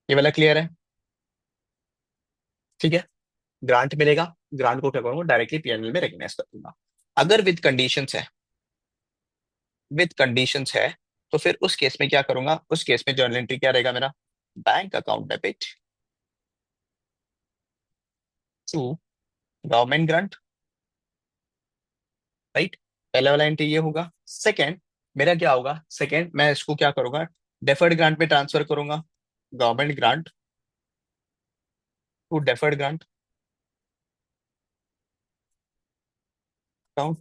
ये वाला क्लियर है, ठीक है। ग्रांट मिलेगा, ग्रांट को क्या करूंगा, डायरेक्टली पीएनएल में रिकग्नाइज कर दूंगा। अगर विद कंडीशंस है, विद कंडीशंस है, तो फिर उस केस में क्या करूंगा, उस केस में जर्नल एंट्री क्या रहेगा मेरा, bank account debit to government grant, right. पहला वाला एंट्री ये होगा। सेकंड मेरा क्या होगा, सेकंड मैं इसको क्या करूंगा, डेफर्ड ग्रांट में ट्रांसफर करूंगा, government grant to deferred grant account,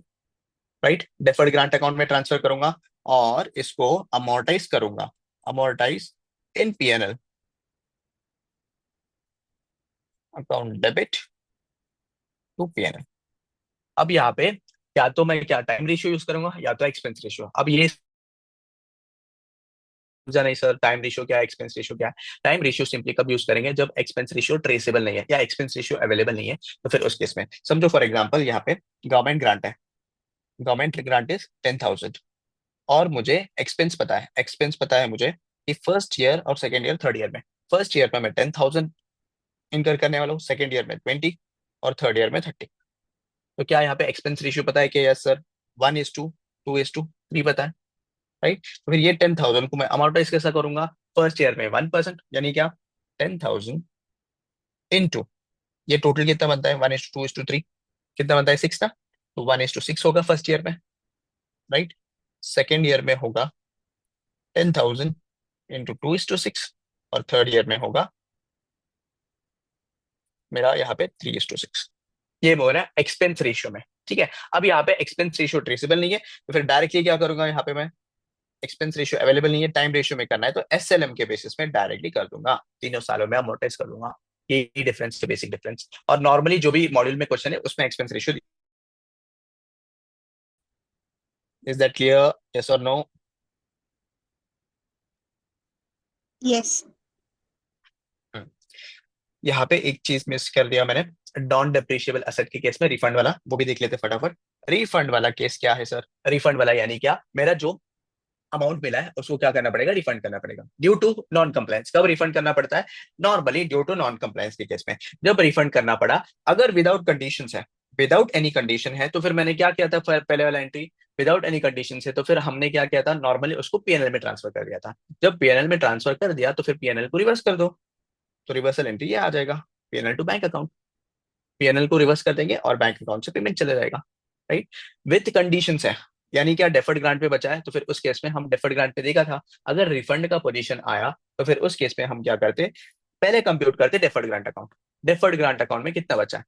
right. Deferred grant account में ट्रांसफर करूंगा और इसको अमोर्टाइज करूंगा, amortise in PNL account debit to PNL. अब यहाँ पे या तो मैं क्या टाइम रेशियो यूज करूंगा या तो एक्सपेंस रेशियो। अब ये समझा नहीं सर, टाइम रेशियो क्या है, एक्सपेंस रेशियो क्या है। टाइम रेशियो सिंपली कब यूज करेंगे, जब एक्सपेंस रेशियो ट्रेसेबल नहीं है या एक्सपेंस रेशियो अवेलेबल नहीं है, तो फिर उस केस में समझो फॉर एग्जांपल यहाँ पे गवर्नमेंट ग्रांट है, गवर्नमेंट ग्रांट इज 10,000, और मुझे एक्सपेंस पता है, एक्सपेंस पता है मुझे कि फर्स्ट ईयर और सेकेंड ईयर, थर्ड ईयर में, फर्स्ट ईयर में मैं 10,000 इनकर करने वाला हूँ, सेकेंड ईयर में 20 और थर्ड ईयर में 30। तो क्या यहाँ पे एक्सपेंस रेशियो पता है कि यस सर 1:2, 2:3 पता है, राइट। तो फिर ये 10,000 को मैं अमाउंटाइज कैसा करूंगा, फर्स्ट ईयर में 1%, यानी क्या 10,000 इंटू, ये टोटल कितना बनता है 1:2:3, कितना बनता है 6 ना, तो 1:6 होगा फर्स्ट ईयर में, राइट। सेकेंड ईयर में होगा 10,000 इंटू 2:6, और थर्ड ईयर में होगा मेरा यहाँ पे 3:6। ये बोल रहा है एक्सपेंस रेशियो में, ठीक है। अब यहाँ पे एक्सपेंस रेशियो ट्रेसेबल नहीं है, तो फिर डायरेक्टली क्या करूंगा यहाँ पे मैं, एक्सपेंस रेशियो अवेलेबल नहीं है, टाइम रेशियो में करना है, तो एसएलएम के बेसिस में डायरेक्टली कर दूंगा, तीनों सालों में अमोर्टाइज कर दूंगा। ये डिफरेंस है, बेसिक डिफरेंस। और नॉर्मली जो भी मॉड्यूल में क्वेश्चन है उसमें expense ratio, is that clear, yes और नो? यस। यहाँ पे एक चीज मिस कर दिया मैंने, नॉन डेप्रिशिएबल एसेट के केस में रिफंड वाला, वो भी देख लेते फटाफट। रिफंड वाला केस क्या है सर, रिफंड वाला यानी क्या, मेरा जो अमाउंट मिला है उसको क्या करना पड़ेगा, रिफंड करना पड़ेगा ड्यू टू नॉन कंप्लायंस। कब रिफंड करना पड़ता है, normally due to non compliance के केस में। जब रिफंड करना पड़ा, अगर विदाउट कंडीशंस है, विदाउट एनी कंडीशन है, तो फिर मैंने क्या किया था, पहले वाला एंट्री विदाउट एनी कंडीशन है, तो फिर हमने क्या किया था, नॉर्मली उसको पीएनएल में ट्रांसफर कर दिया था। जब पीएनएल में ट्रांसफर कर दिया तो फिर पीएनएल को रिवर्स कर दो, तो रिवर्सल एंट्री ये आ जाएगा, PNL to bank account. PNL को रिवर्स कर देंगे और बैंक अकाउंट से पेमेंट चले जाएगा, राइट। विथ कंडीशंस है, यानी क्या डेफर्ड ग्रांट पे बचा है, तो फिर उस केस में हम डेफर्ड ग्रांट पे देखा था, अगर रिफंड का पोजीशन आया तो फिर उस केस में हम क्या करते, पहले कंप्यूट करते deferred grant account, deferred grant account में कितना बचा है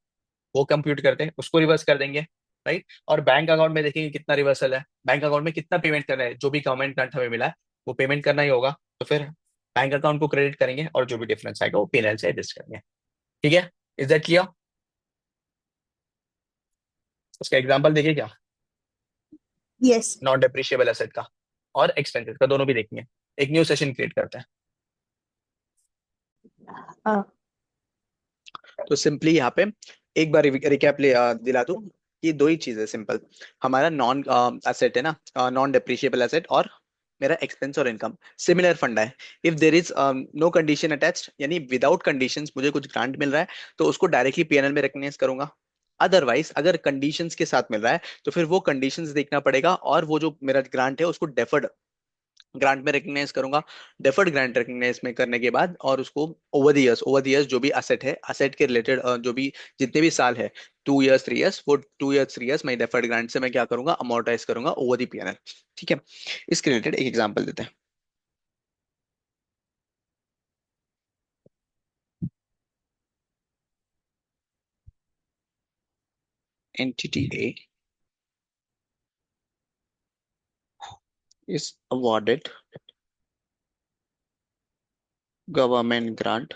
वो कंप्यूट करते हैं, उसको रिवर्स कर देंगे, राइट। और बैंक अकाउंट में देखेंगे कितना रिवर्सल है, बैंक अकाउंट में कितना पेमेंट करना है, जो भी गवर्नमेंट ग्रांट हमें मिला है वो पेमेंट करना ही होगा, तो फिर बैंक अकाउंट को क्रेडिट करेंगे और जो भी डिफरेंस आएगा वो पीएनएल से एडजस्ट करेंगे, ठीक है। Is that clear? उसका एग्जांपल देखिए क्या, यस। नॉन डेप्रिशिएबल एसेट का और एक्सपेंसेस का, दोनों भी देखेंगे। एक न्यू सेशन क्रिएट करते हैं। हाँ। तो सिंपली यहाँ पे एक बार रिकैप दिला दूं, ये दो ही चीजें सिंपल, हमारा नॉन एसेट है ना, नॉन डेप्रिशिएबल एसेट, और मेरा एक्सपेंस और इनकम सिमिलर फंड है। If there is no condition attached, यानी विदाउट कंडीशंस मुझे कुछ ग्रांट मिल रहा है, तो उसको डायरेक्टली पीएनएल में रिकग्नाइज करूंगा। अदरवाइज अगर कंडीशंस के साथ मिल रहा है, तो फिर वो कंडीशंस देखना पड़ेगा, और वो जो मेरा ग्रांट है उसको डेफर्ड ग्रांट में रिकग्नाइज करूंगा। डेफर्ड ग्रांट रिकग्नाइज में करने के बाद, और उसको ओवर द इयर्स जो भी असेट है, असेट के रिलेटेड जो भी जितने भी साल है, 2 इयर्स 3 इयर्स, वो 2 इयर्स 3 इयर्स मैं डेफर्ड ग्रांट से मैं क्या करूंगा, अमोर्टाइज करूंगा ओवर दी पीएनएल, ठीक है। इसके रिलेटेड एक एग्जांपल देते हैं। Entity A is awarded government grant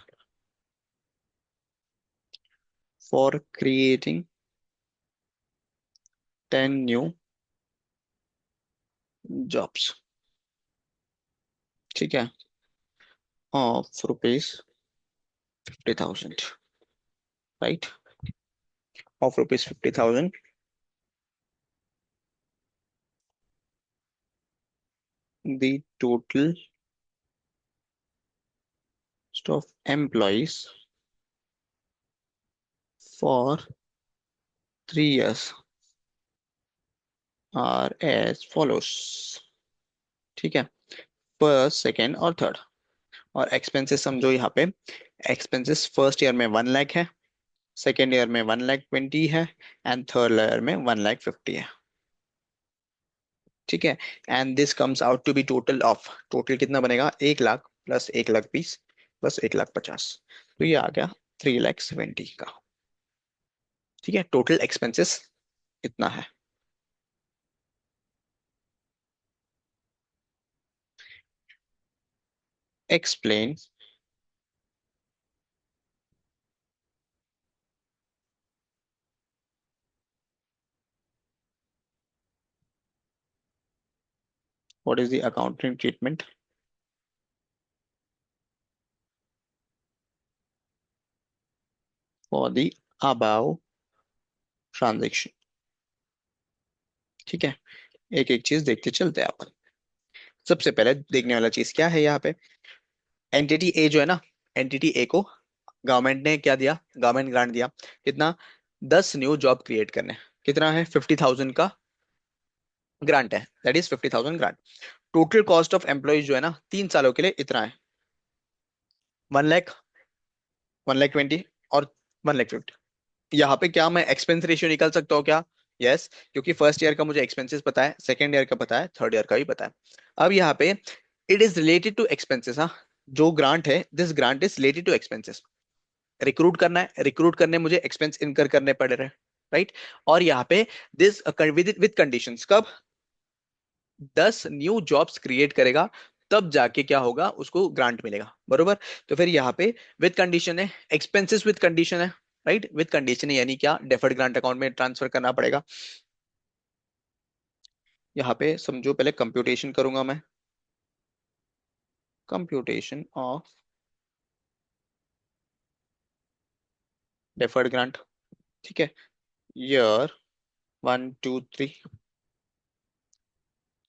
for creating 10 new jobs, ठीक है, of rupees 50,000, right, of rupees 50,000। The total cost of employees for 3 years are as follows, ठीक है, फर्स्ट सेकेंड और थर्ड। और एक्सपेंसेस समझो यहाँ पे, एक्सपेंसेस फर्स्ट ईयर में 1 लाख है, सेकेंड ईयर में 1,20,000 है, एंड थर्ड ईयर में 1,50,000 है, ठीक है। And this comes out to be total of, total कितना बनेगा, 1 लाख प्लस 1,20,000 प्लस 1,50,000, तो ये आ गया 3,70,000 का, ठीक है। टोटल एक्सपेंसेस इतना है। Explain what is the accounting treatment for the above transaction, ठीक है। एक एक चीज देखते चलते हैं अपन। सबसे पहले देखने वाला चीज क्या है यहाँ पे, एंटिटी ए जो है ना, एंटिटी ए को गवर्नमेंट ने क्या दिया, गवर्नमेंट ग्रांट दिया कितना, 10 न्यू जॉब क्रिएट करने। कितना है, 50,000 का ग्रांट है, that is 50,000 grant. Total cost of employees जो है ना 3 सालों के लिए इतना है, 1 लाख, 1,20,000 और 1,50,000। यहाँ पे क्या मैं एक्सपेंस रेशियो निकाल सकता हूँ क्या, यस, क्योंकि फर्स्ट ईयर का मुझे एक्सपेंसेस पता है, सेकेंड ईयर का पता है, थर्ड ईयर का भी पता है। अब यहाँ पे it is related to expenses, हाँ, जो ग्रांट है, this grant is related to expenses. Recruit करना है, रिक्रूट करने मुझे एक्सपेंस इनकर करने पड़ रहे हैं, राइट। और यहाँ पे दिस विद कंडीशंस, कब, 10 न्यू जॉब्स क्रिएट करेगा, तब जाके क्या होगा, उसको ग्रांट मिलेगा, बरोबर। तो फिर यहाँ पे विद कंडीशन है, एक्सपेंसेस विद कंडीशन है, राइट, विद कंडीशन है, यानी क्या, डेफर्ड ग्रांट अकाउंट में ट्रांसफर करना पड़ेगा। यहाँ पे समझो, पहले कंप्यूटेशन करूंगा मैं, कंप्यूटेशन ऑफ डेफर्ड ग्रांट, ठीक है, ईयर 1 2 3,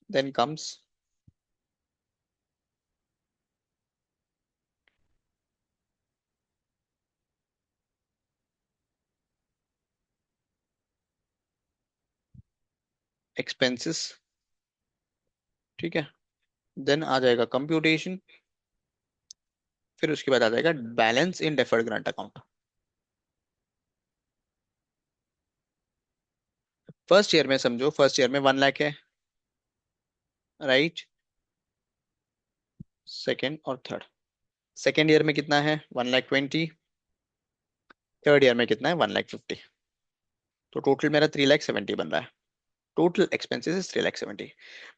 देन कम्स एक्सपेंसेस, ठीक है, देन आ जाएगा कंप्यूटेशन, फिर उसके बाद आ जाएगा बैलेंस इन deferred grant account. First year में समझो, फर्स्ट ईयर में 1 लाख है, राइट, सेकेंड और थर्ड। सेकेंड ईयर में कितना है, 1,20,000, थर्ड ईयर में कितना है, 1,50,000। तो टोटल मेरा 3,70,000 बन रहा है, टोटल एक्सपेंसेस इज 3,70,000।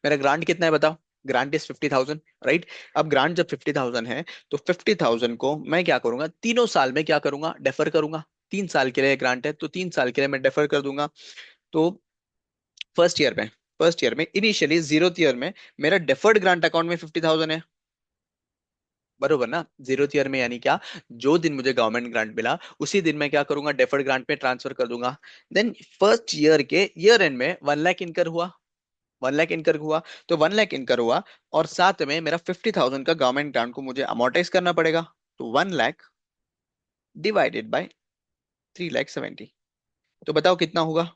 मेरा ग्रांट कितना है बताओ, ग्रांट इज 50,000, राइट। अब ग्रांट जब 50,000 है, तो 50,000 को मैं क्या करूंगा, तीनों साल में क्या करूंगा, डेफर करूंगा। 3 साल के लिए ग्रांट है, तो 3 साल के लिए मैं डेफर कर दूंगा। तो फर्स्ट ईयर में, फर्स्ट ईयर में इनिशियली जीरो ईयर में मेरा डेफर्ड ग्रांट अकाउंट में 50,000 है, बरोबर ना। जीरो ईयर में यानी क्या, जो दिन मुझे गवर्नमेंट ग्रांट मिला, उसी दिन मैं क्या करूंगा, डेफर्ड ग्रांट में ट्रांसफर कर दूंगा। देन फर्स्ट ईयर के ईयर एंड में 1 लाख इनकर हुआ, 1 लाख इनकर हुआ, तो 1 लाख इनकर हुआ, और साथ में मेरा 50,000 का गवर्नमेंट ग्रांट को मुझे अमोर्टाइज करना पड़ेगा। तो 1 लाख डिवाइडेड बाय 3,70,000, तो बताओ कितना होगा।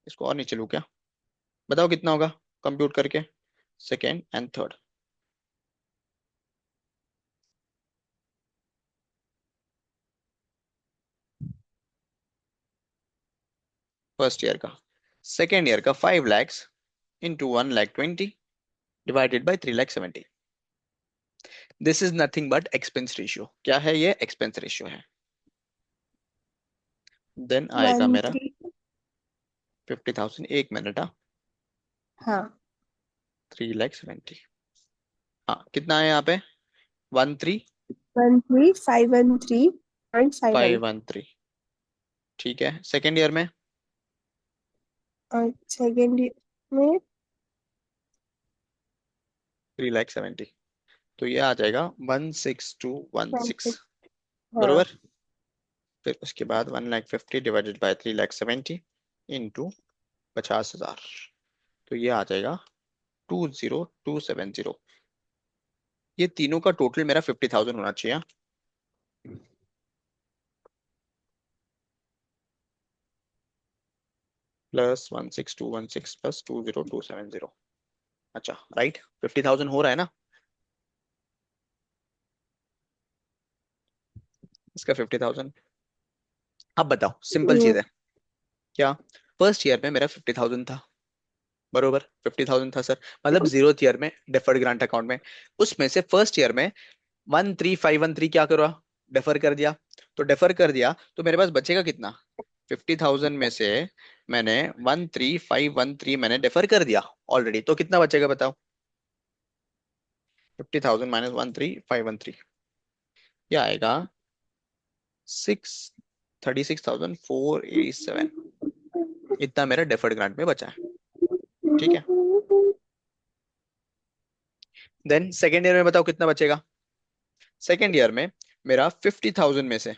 इसको और नीचे लूँ क्या, बताओ कितना होगा, कंप्यूट करके, second and third. First year का, सेकेंड ईयर का 5 lakhs into 1,20,000 divided by 3,70,000। This is nothing but expense ratio, क्या है ये, एक्सपेंस रेशियो है। देन आएगा वन मेरा थ्री 50,000, एक मिनट, हाँ, हाँ 3,70,000, हाँ कितना है यहाँ पे, 13 1,3,513.51 513, ठीक है। सेकेंड ईयर में और सेकेंड में 3,70,000, तो ये आ जाएगा 1,62,16, 26। हाँ बरोबर। फिर उसके बाद 1,50,000 डिवाइडेड बाय 3,70,000 इंटू 50,000, तो ये आ जाएगा 20,270। ये तीनों का टोटल मेरा 50,000 होना चाहिए, +1,6,216 +20,270। अच्छा, राइट, 50,000 हो रहा है ना इसका 50,000। अब बताओ, सिंपल चीज है, क्या, फर्स्ट ईयर में मेरा 50,000 था, बरोबर, 50,000 था सर, मतलब जीरो ईयर में डेफर्ड ग्रांट अकाउंट में, उसमें से फर्स्ट ईयर में 13,513 क्या करा, डेफर कर दिया। तो डेफर कर दिया, तो मेरे पास बचेगा कितना, 50,000 में से मैंने 13,513 मैंने डेफर कर दिया ऑलरेडी, तो कितना बचेगा बताओ, 50,000 माइनस 13,513, ये आएगा 636,487, इतना मेरा डेफर्ड ग्रांट में बचा है, ठीक है। देन सेकेंड ईयर में बताओ कितना बचेगा, सेकेंड ईयर में मेरा 50,000 में से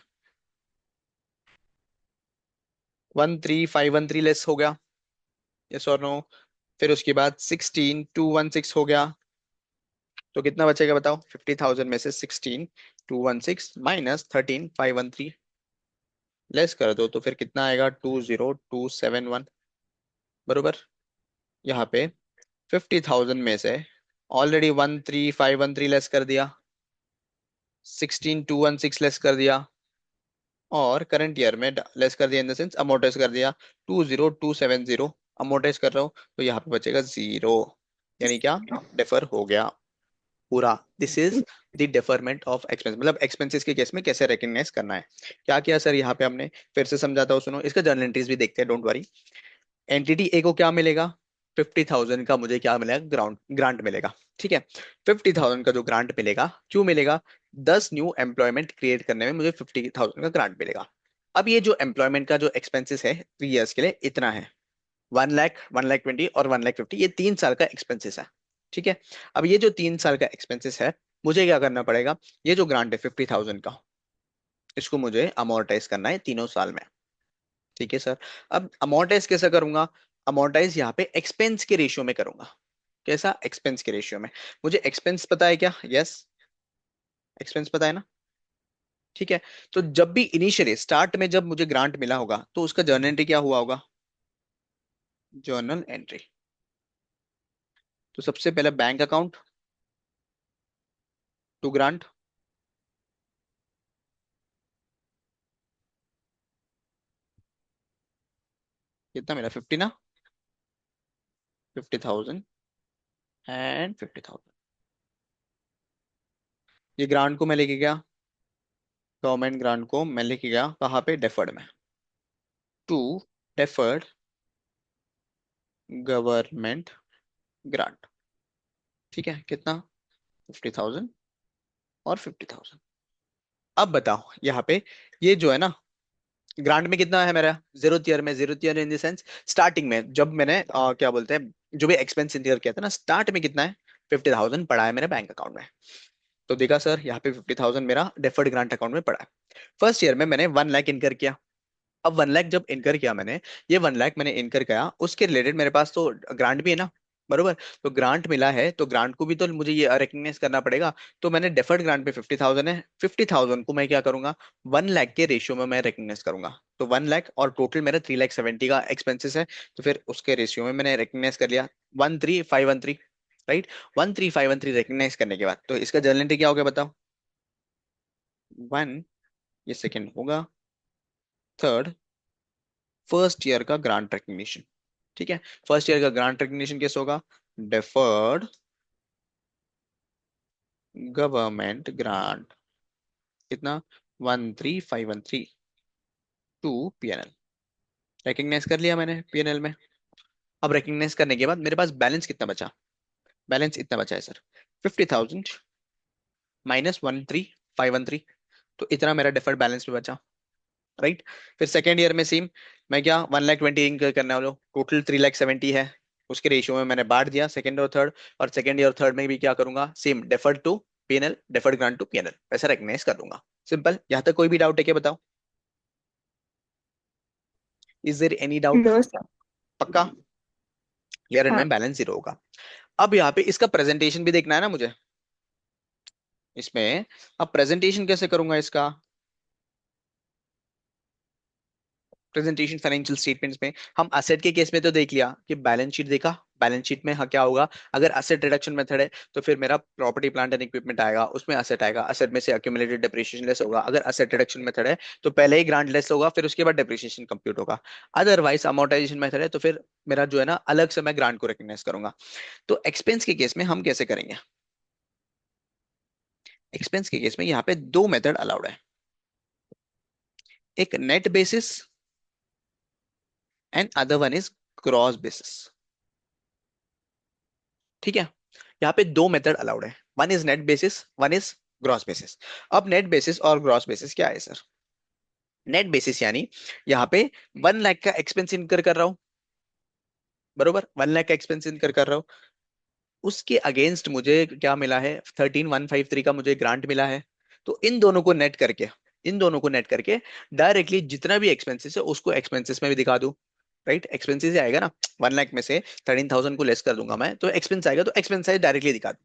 13,513 लेस हो गया, यस और नो, फिर उसके बाद 16216 हो गया, तो कितना बचेगा बताओ? 50,000 में से 16216 माइनस 13513 लेस कर दो, तो फिर कितना आएगा? 20271। बरोबर। यहाँ पे 50,000 में से ऑलरेडी 13513 लेस कर दिया, 16216 लेस कर दिया, और करंट ईयर में लेस कर दिया इन द सेंस अमोर्टाइज कर दिया 20270, अमोर्टाइज कर रहा हूँ, तो यहाँ पे बचेगा 0, यानी क्या? डिफर हो गया पूरा। This is the deferment of expense, मतलब एक्सपेंसेस के केस में कैसे रिकग्नाइज करना है। क्या किया सर यहाँ पे हमने? फिर से समझाता हूँ, सुनो, इसका जर्नल एंट्रीज भी देखते हैं, डोंट वरी। एंटिटी ए को क्या मिलेगा? 50,000 का मुझे क्या मिलेगा? ग्रांट मिलेगा। ठीक है, 50,000 का जो ग्रांट मिलेगा, क्यों मिलेगा? 10 न्यू एम्प्लॉयमेंट क्रिएट करने में मुझे 50,000 का ग्रांट मिलेगा। अब ये जो एम्प्लॉयमेंट का जो एक्सपेंसेस है 3 इयर्स के लिए इतना है, 1 लाख, 1,20,000 और 1,50,000, ये 3 साल का एक्सपेंसेस है। ठीक है, अब ये जो 3 साल का एक्सपेंसेस है, मुझे क्या करना पड़ेगा? ये जो ग्रांट है 50,000 का, इसको मुझे अमोर्टाइज करना है 3 साल में। ठीक है सर, अब अमोर्टाइज कैसे करूंगा? अमोर्टाइज यहाँ पे एक्सपेंस के रेशियो में करूंगा। कैसा? एक्सपेंस के रेशियो में। मुझे एक्सपेंस पता है क्या? यस, एक्सपेंस पता है ना? ठीक है, तो जब भी इनिशियली स्टार्ट में जब मुझे ग्रांट मिला होगा, तो उसका जर्नल एंट्री क्या हुआ होगा? Journal entry. तो सबसे पहले बैंक अकाउंट टू ग्रांट, कितना मिला? 50 ना, 50,000 एंड 50,000। ये ग्रांट को मैं लेके गया, गवर्नमेंट ग्रांट को मैं लेके गया कहाँ पे? डेफर्ड में, टू डेफर्ड गवर्नमेंट ग्रांट। ठीक है, कितना? 50,000 और 50,000। अब बताओ यहाँ पे, ये जो है ना, ग्रांट में कितना है मेरा? 0th ईयर में, 0th year in the sense starting में जब मैंने क्या बोलते हैं, जो भी एक्सपेंस इंक्र किया था ना, स्टार्ट में कितना है? 50,000 पड़ा है मेरे बैंक अकाउंट में। तो देखा सर, यहाँ पे 50,000 मेरा डेफर्ड ग्रांट अकाउंट में पड़ा है। फर्स्ट ईयर में मैंने 1 लाख इनकर किया। अब 1 लाख जब इनकर किया मैंने, ये 1 लाख मैंने इनकर किया, उसके रिलेटेड मेरे पास तो ग्रांट भी है ना, बरोबर? तो ग्रांट मिला है, तो ग्रांट को भी तो मुझे ये रिकग्नाइज करना पड़ेगा। तो मैंने डेफर्ड ग्रांट पे 50,000 है, 50,000 को मैं क्या करूंगा? 1 लाख के रेशियो में मैं रिकग्नाइज करूंगा। तो 1 लाख और टोटल मेरा 3,70,000 का एक्सपेंसेस है, तो फिर उसके रेशियो में मैंने रिकग्नाइज कर लिया 13,513। राइट, 13,513 रिकग्नाइज करने के बाद तो इसका जर्नल एंट्री क्या हो गया बताओ? 1, ये सेकेंड होगा, थर्ड, फर्स्ट ईयर का ग्रांट रिकग्निशन। ठीक है, फर्स्ट ईयर का ग्रांट रिकग्निशन कैसे होगा? डेफर्ड गवर्नमेंट ग्रांट, कितना? 13,513 टू पीएनएल। रिकग्नाइज कर लिया मैंने पीएनएल में। अब रिकग्नाइज करने के बाद मेरे पास बैलेंस कितना बचा? बैलेंस इतना बचा है सर, 50,000 माइनस 13,513, तो इतना मेरा डेफर्ड बैलेंस में बचा। राइट, फिर सेकेंड ईयर में सेम, मैं क्या 1,20,000 इनकर करने वाला हूँ, टोटल 3,70,000 है, उसके रेशियो में मैंने बांट दिया सेकंड और थर्ड। और सेकंड ईयर थर्ड में भी क्या करूंगा? Same, deferred to PNL, deferred grant to PNL, वैसा रिकग्नाइज कर दूंगा। सिंपल, यहाँ तक कोई भी डाउट है क्या बताओ? Is there any doubt? No sir. पक्का? क्लियर एंड हाँ। में बैलेंस जीरो होगा। अब यहाँ पे इसका प्रेजेंटेशन भी देखना है ना मुझे इसमें। अब प्रेजेंटेशन कैसे करूंगा इसका? प्रेजेंटेशन फाइनेंशियल स्टेटमेंट्स में हम असेट के केस में तो देख लिया कि बैलेंस शीट देखा, बैलेंस शीट में हाँ क्या होगा? अगर असेट रिडक्शन मेथड है, तो फिर मेरा प्रॉपर्टी प्लांट एंड इक्विपमेंट आएगा, उसमें असेट आएगा, असेट में से एक्यूमुलेटेड डेप्रिसिएशन लेस होगा। अगर असेट रिडक्शन मेथड है, तो पहले ही ग्रांट लेस होगा, फिर उसके बाद डेप्रिसिएशन कंप्यूट होगा। अदरवाइज अमोर्टाइजेशन मेथड है, तो फिर मेरा जो है ना, अलग से मैं ग्रांट को रिकग्नाइज करूंगा। तो एक्सपेंस के केस में हम कैसे करेंगे? एक्सपेंस के केस में यहाँ पे दो मेथड अलाउड है, एक net basis and other one is gross basis. ठीक है, यहाँ पे दो मेथड अलाउड है, one is net basis, one is gross basis. अब नेट बेसिस और ग्रॉस बेसिस क्या है सर? नेट बेसिस यानी यहाँ पे 1 लाख का एक्सपेंस इनकर कर रहा हूँ, बरोबर? 1 लाख का एक्सपेंस इनकर कर रहा हूँ, उसके अगेंस्ट मुझे क्या मिला है? 13,153 का मुझे ग्रांट मिला है। तो इन दोनों को नेट करके, इन दोनों को नेट करके डायरेक्टली जितना भी एक्सपेंसेस है उसको एक्सपेंसेस में भी दिखा दूं। राइट, एक्सपेंसेस ही आएगा ना, 1 लाख में से 13,000 को लेस कर दूंगा मैं, तो एक्सपेंस आएगा, तो एक्सपेंस साइड डायरेक्टली दिखा दूं।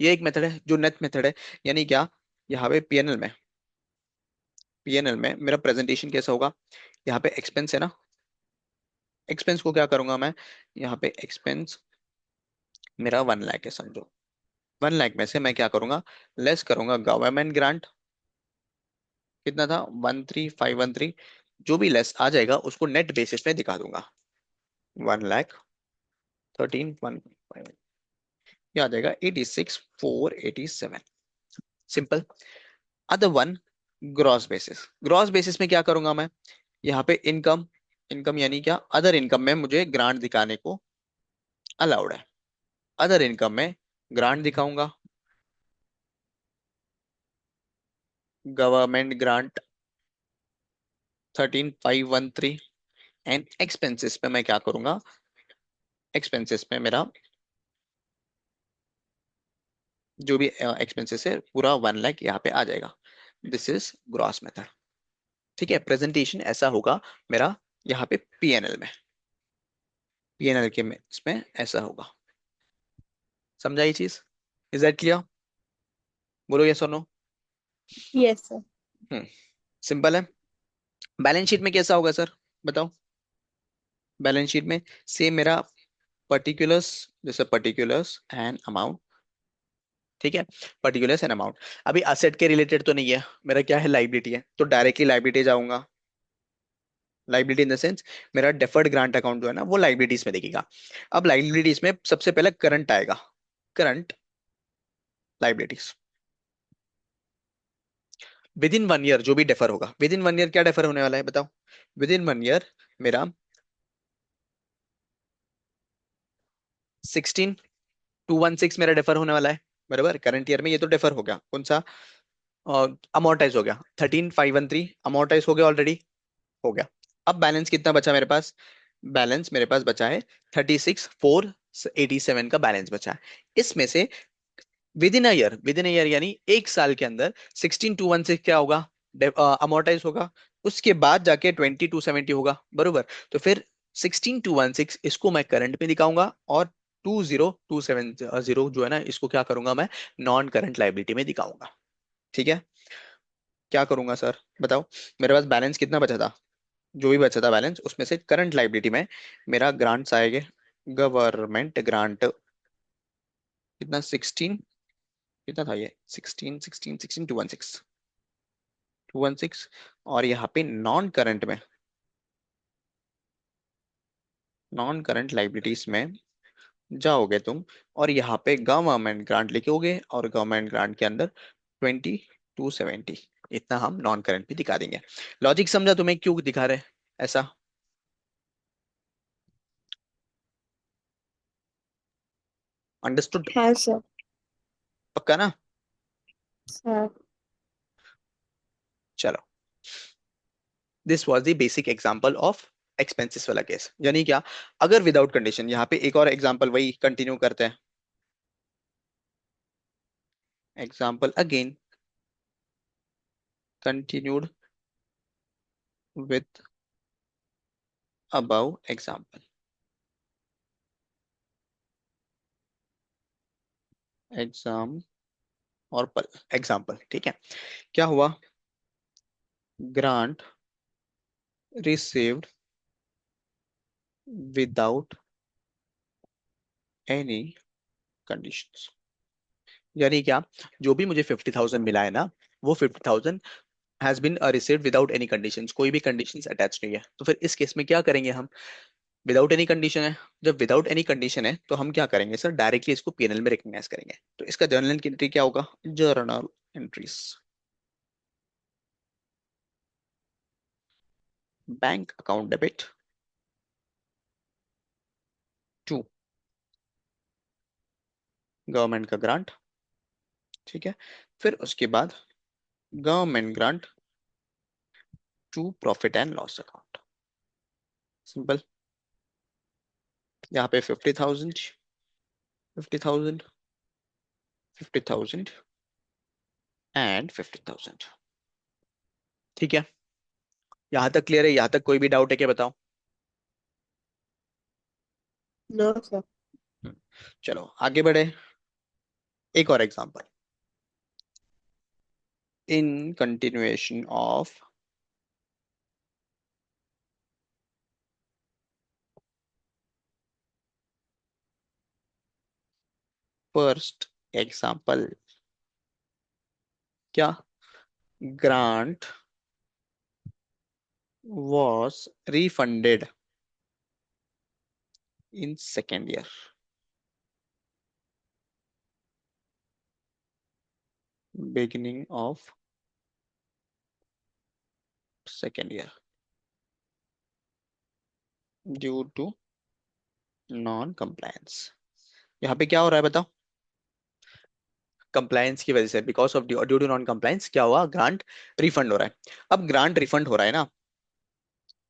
ये एक मेथड है जो नेट मेथड है। यानी क्या, यहाँ पे पीएनएल में मेरा प्रेजेंटेशन कैसा होगा, यहाँ पे एक्सपेंस है ना, एक्सपेंस को क्या करूंगा मैं, यहाँ पे एक्सपेंस मेरा 1 लाख है समझो, 1 लाख में से मैं क्या करूंगा, लेस करूंगा गवर्नमेंट ग्रांट, कितना था 13,513, जो भी लेस आ जाएगा उसको नेट बेसिस में दिखा दूंगा, 1,13,1, ये आ जाएगा 86,487। Simple. Other one, gross basis. Gross basis में क्या करूंगा मैं, यहाँ पे इनकम, इनकम यानी क्या, अदर इनकम में मुझे ग्रांट दिखाने को अलाउड है, अदर इनकम में ग्रांट दिखाऊंगा, गवर्नमेंट ग्रांट 13,513। एंड एक्सपेंसेस पे मैं क्या करूंगा, एक्सपेंसेस में मेरा जो भी एक्सपेंसेस है पूरा 1 लाख यहाँ पे आ जाएगा। This is gross method. ठीक है, प्रेजेंटेशन ऐसा होगा मेरा यहाँ पे पीएनएल में, पीएनएल के में इसमें ऐसा होगा। समझा ये चीज, इज दैट क्लियर, बोलो यस और no. Yes sir. Hmm, simple है। बैलेंस शीट में कैसा होगा सर, बताओ। बैलेंस शीट में सेम मेरा पर्टिकुलर्स, जैसे पर्टिकुलर्स एंड अमाउंट, ठीक है, पर्टिकुलर्स एंड अमाउंट। अभी असेट के रिलेटेड तो नहीं है, मेरा क्या है, लाइबिलिटी है, तो डायरेक्टली लाइबिलिटी जाऊंगा, लाइबिलिटी इन द सेंस मेरा डेफर्ड ग्रांट अकाउंट जो है ना वो लाइबिलिटीज में दिखेगा। अब लाइबिलिटीज में सबसे पहले करंट आएगा, current liabilities, with in 1 year जो भी डेफर होगा, विद इन 1 ईयर क्या डेफर होने वाला है बताओ, विद इन 1 ईयर मेरा 16,216 मेरा डेफर होने वाला है, बराबर। करंट ईयर में ये तो डेफर हो गया, कौन सा, अमोर्टाइज हो गया, 13,513 अमोर्टाइज हो गया ऑलरेडी, हो गया। अब बैलेंस कितना बचा मेरे पास, बैलेंस मेरे पास बचा है 36,487 का बैलेंस बचा है। इसमें से with in a year, with in year यानी 1 साल के अंदर 16,216 क्या होगा, अमोर्टाइज होगा, उसके बाद जाके 20,270 होगा, बरोबर। तो फिर 16,216 इसको मैं करंट में दिखाऊंगा, और 20,270 जो है ना इसको क्या करूंगा मैं, नॉन करंट लाइबिलिटी में दिखाऊंगा। ठीक है, क्या करूंगा सर बताओ, मेरे पास बैलेंस कितना बचा था, जो भी बचा था बैलेंस उसमें से करंट लाइबिलिटी में मेरा ग्रांट्स आएंगे, गवर्नमेंट ग्रांट कितना 16, कितना था ये 216, और यहाँ पे नॉन करंट में, नॉन करंट लाइबिलिटीज में जाओगे तुम, और यहाँ पे गवर्नमेंट ग्रांट लिखोगे, और गवर्नमेंट ग्रांट के अंदर 20,270, इतना हम नॉन करंट भी दिखा देंगे। लॉजिक समझा तुम्हें क्यों दिखा रहे ऐसा, अंडरस्टूड, हाँ सर। पक्का ना। हाँ। चलो, this was the basic example of expenses वाला केस। यानी क्या, अगर विदाउट कंडीशन, यहाँ पे एक और एग्जाम्पल वही कंटिन्यू करते हैं, example again continued with above example, exam और पल एग्जाम्पल, ठीक है। क्या हुआ, grant received without any conditions. यानी क्या, जो भी मुझे 50,000 मिला है ना, वो 50,000 has been received without any conditions, कोई भी कंडीशंस अटैच नहीं है। तो फिर इस केस में क्या करेंगे हम, विदाउट एनी कंडीशन है, जब विदाउट एनी कंडीशन है तो हम क्या करेंगे सर, डायरेक्टली इसको पीएनएल में रिकॉग्नाइज करेंगे। तो इसका जर्नल एंट्री क्या होगा, journal entries, bank account debit to government का ग्रांट, ठीक है। फिर उसके बाद government grant to profit and loss account, simple. यहाँ पे 50,000, 50,000, 50,000 एंड 50,000, ठीक है। यहाँ तक क्लियर है, यहाँ तक कोई भी डाउट है क्या बताओ। No sir. चलो आगे बढ़े, एक और example. In continuation of first example, क्या grant was refunded in second year, beginning of second year due to non compliance। यहाँ पे क्या हो रहा है बताओ? कंप्लायंस की वजह से, because of due to non compliance क्या हुआ, ग्रांट रिफंड हो रहा है। अब ग्रांट रिफंड हो रहा है ना,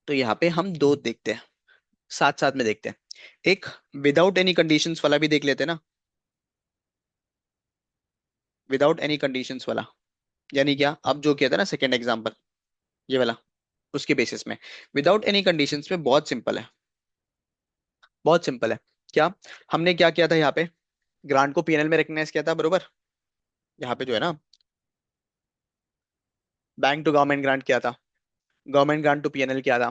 तो यहाँ पे हम दो देखते हैं, साथ साथ में देखते हैं। एक विदाउट एनी कंडीशंस वाला भी देख लेते हैं ना, विदाउट एनी कंडीशंस वाला, यानी क्या, अब जो किया था ना सेकंड एग्जांपल ये वाला, उसके बेसिस में विदाउट एनी कंडीशंस में बहुत सिंपल है, बहुत सिंपल है। क्या हमने क्या किया था यहाँ पे, ग्रांट को पीएनएल में रिकग्नाइज किया था, बरोबर। यहाँ पे जो है ना, बैंक टू गवर्नमेंट ग्रांट किया था, गवर्नमेंट ग्रांट टू पीएनएल किया था।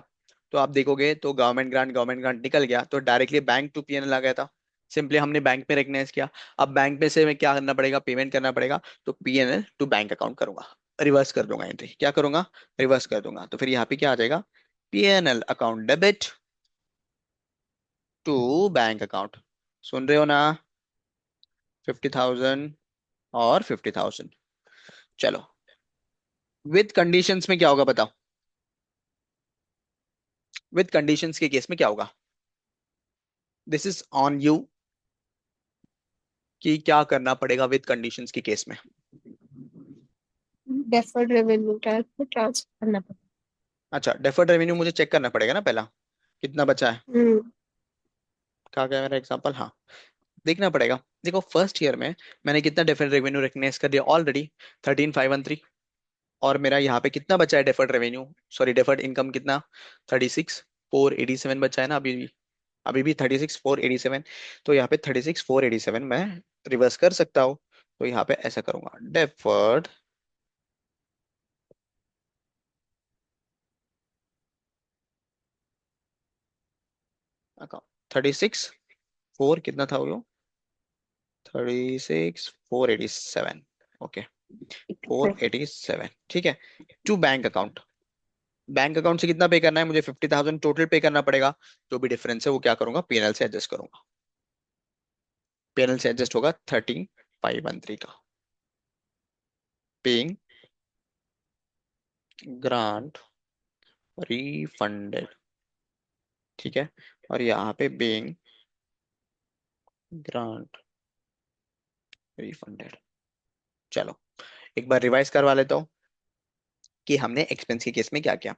तो आप देखोगे तो गवर्नमेंट ग्रांट निकल गया, तो डायरेक्टली बैंक टू पीएनएल आ गया था। सिंपली हमने बैंक में रिकग्नाइज किया। अब बैंक में से मैं क्या करना पड़ेगा, पेमेंट करना पड़ेगा, तो पीएनएल टू बैंक अकाउंट करूंगा, रिवर्स कर दूंगा एंट्री, क्या करूंगा, रिवर्स कर दूंगा। तो फिर यहाँ पे क्या आ जाएगा, PNL account debit to bank account. सुन रहे हो ना, 50,000 और 50,000। चलो विद कंडीशंस में क्या होगा बताओ, विद कंडीशंस के केस में क्या होगा, दिस इज ऑन यू, कि क्या करना पड़ेगा विद कंडीशंस के केस में। डेफर्ड रेवेन्यू ट्रांसफर करना पड़ेगा। अच्छा, डेफर्ड रेवेन्यू मुझे चेक करना पड़ेगा ना पहला, कितना बचा है, हम्म। कहा गया मेरा एग्जांपल, हाँ देखना पड़ेगा। देखो फर्स्ट ईयर में मैंने कितना डेफर्ड रेवेन्यू रिकग्नाइज कर दिया ऑलरेडी, 13,513। और मेरा यहाँ पे कितना बचा है deferred revenue, sorry deferred income कितना, 36,487 बचा है ना अभी भी, अभी भी 36,487। तो यहाँ पे 36,487 मैं रिवर्स कर सकता हूँ। तो यहाँ पे ऐसा करूंगा, डेफर्ड अकाउंट 36,4 कितना था वो, 36,487, ओके 487, ठीक है। To bank account, bank account से कितना पे करना है मुझे, 50,000 टोटल पे करना पड़ेगा। जो भी डिफरेंस है वो क्या करूंगा, पीएनएल से एडजस्ट करूंगा। पीएनएल से एडजस्ट होगा 13,513 का, पेइंग ग्रांट रिफंडेड, ठीक है। और यहाँ पे पेइंग ग्रांट रिफंडेड। चलो एक बार रिवाइज करवा लेता हूँ कि हमने एक्सपेंस के केस में क्या किया।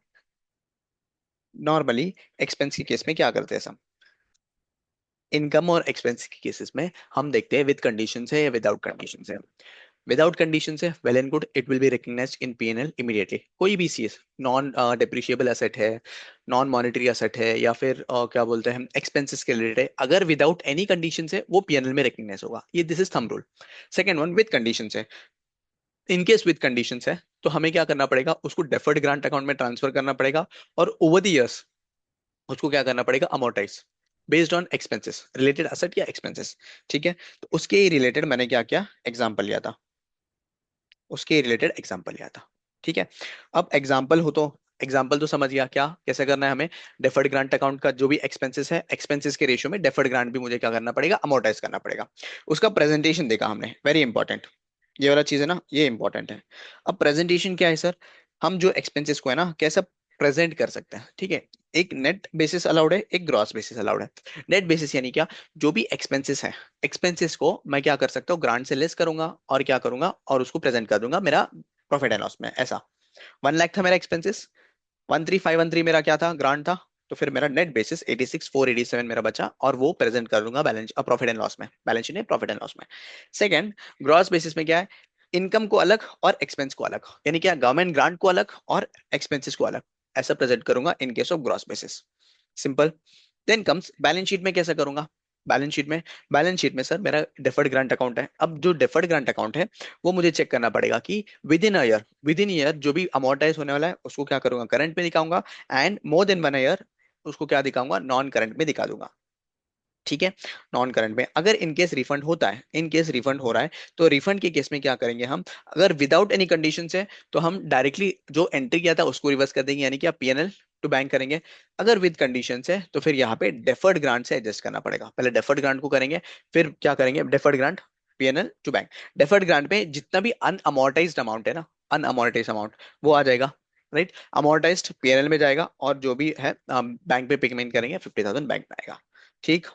नॉर्मली एक्सपेंस के केस में क्या करते हैं हम, इनकम और एक्सपेंस के केसेस में हम देखते हैं विद कंडीशन है या विदाउट कंडीशन है। विदाउट कंडीशन है, well and good, it will be recognised in PNL immediately. कोई भी चीज नॉन डिप्रिशिएबल एसेट है, नॉन मॉनेटरी एसेट है, या फिर क्या बोलते हैं हम, एक्सपेंसेस के रिलेटेड है, अगर विदाउट एनी कंडीशन है वो पीएनएल में रिकग्नाइज होगा। ये this is thumb rule. Second one with condition है, इन केस विद कंडीशन है तो हमें क्या करना पड़ेगा, उसको डेफर्ड ग्रांट अकाउंट में ट्रांसफर करना पड़ेगा, और ओवर द ईयर्स उसको क्या करना पड़ेगा, amortise based on expenses, related asset या एक्सपेंसेस, ठीक है। तो उसके रिलेटेड मैंने क्या किया, एग्जांपल लिया था, उसके रिलेटेड एग्जांपल लिया था, ठीक है। अब एग्जांपल हो तो एग्जांपल तो समझ गया क्या कैसे करना है हमें, डेफर्ड ग्रांट अकाउंट का जो भी एक्सपेंसेस है, एक्सपेंसेस के रेशियो में डेफर्ड ग्रांट भी मुझे क्या करना पड़ेगा, अमोर्टाइज करना पड़ेगा। उसका प्रेजेंटेशन देखा हमने, वेरी इंपॉर्टेंट, ये वाला चीज है ना, ये इंपॉर्टेंट है। अब प्रेजेंटेशन क्या है सर, हम जो एक्सपेंसेस को है ना कैसे प्रेजेंट कर सकते हैं, ठीक है। एक नेट बेसिस अलाउड है, एक ग्रॉस बेसिस अलाउड है। नेट बेसिस यानी क्या, जो भी एक्सपेंसेस है, एक्सपेंसेस को मैं क्या कर सकता हूँ, ग्रांट से लेस करूंगा और क्या करूंगा, और उसको प्रेजेंट कर दूंगा मेरा प्रॉफिट एंड लॉस में। ऐसा 1 लाख था मेरा एक्सपेंसेस, 13,513 मेरा क्या था, ग्रांट था। तो फिर मेरा नेट बेसिस 86,487 मेरा बचा, और वो प्रेजेंट कर दूंगा बैलेंस प्रॉफिट एंड लॉस में, बैलेंस शीट में प्रॉफिट एंड लॉस में। सेकंड, ग्रॉस बेसिस में क्या है, इनकम को अलग और एक्सपेंस को अलग, यानी क्या, गवर्नमेंट ग्रांट को अलग और एक्सपेंसेस को अलग, ऐसा प्रेजेंट करूंगा in case of gross basis, simple. Then comes balance sheet में कैसे करूंगा, बैलेंस शीट में सर मेरा डेफर्ड ग्रांट अकाउंट है। अब जो डेफर्ड ग्रांट अकाउंट है वो मुझे चेक करना पड़ेगा कि विद इन ईयर जो भी अमोर्टाइज होने वाला है उसको क्या करूंगा, करंट में दिखाऊंगा, एंड मोर देन 1 ईयर उसको क्या दिखाऊंगा, नॉन करंट में दिखा दूंगा। ठीक है, नॉन करंट में अगर इन केस रिफंड होता है, इन केस रिफंड हो रहा है, तो रिफंड के केस में क्या करेंगे हम, अगर विदाउट एनी कंडीशन है तो हम डायरेक्टली जो एंट्री किया था उसको रिवर्स कर देंगे, यानी कि आप पीएनएल टू बैंक करेंगे। अगर विद कंडीशन है तो फिर यहाँ पे डेफर्ड ग्रांट से एडजस्ट करना पड़ेगा। पहले डेफर्ड ग्रांट को करेंगे, फिर क्या करेंगे, deferred grant PNL to bank. Deferred grant में जितना भी अनअमोर्टाइज्ड अमाउंट है ना, अनअमोर्टाइज्ड अमाउंट वो आ जाएगा, राइट। अमोर्टाइज्ड पीएनएल में जाएगा, और जो भी है बैंक पे पेमेंट करेंगे 50,000 बैंक में आएगा। ठीक,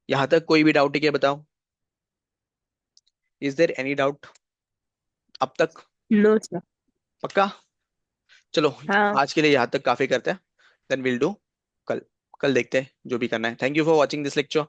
यहां तक कोई भी डाउट है क्या, बताओ, इज देयर एनी डाउट अब तक? No sir. पक्का? चलो, हाँ। आज के लिए यहाँ तक काफी करते हैं, देन विल डू कल। कल देखते हैं जो भी करना है। Thank you for watching this lecture.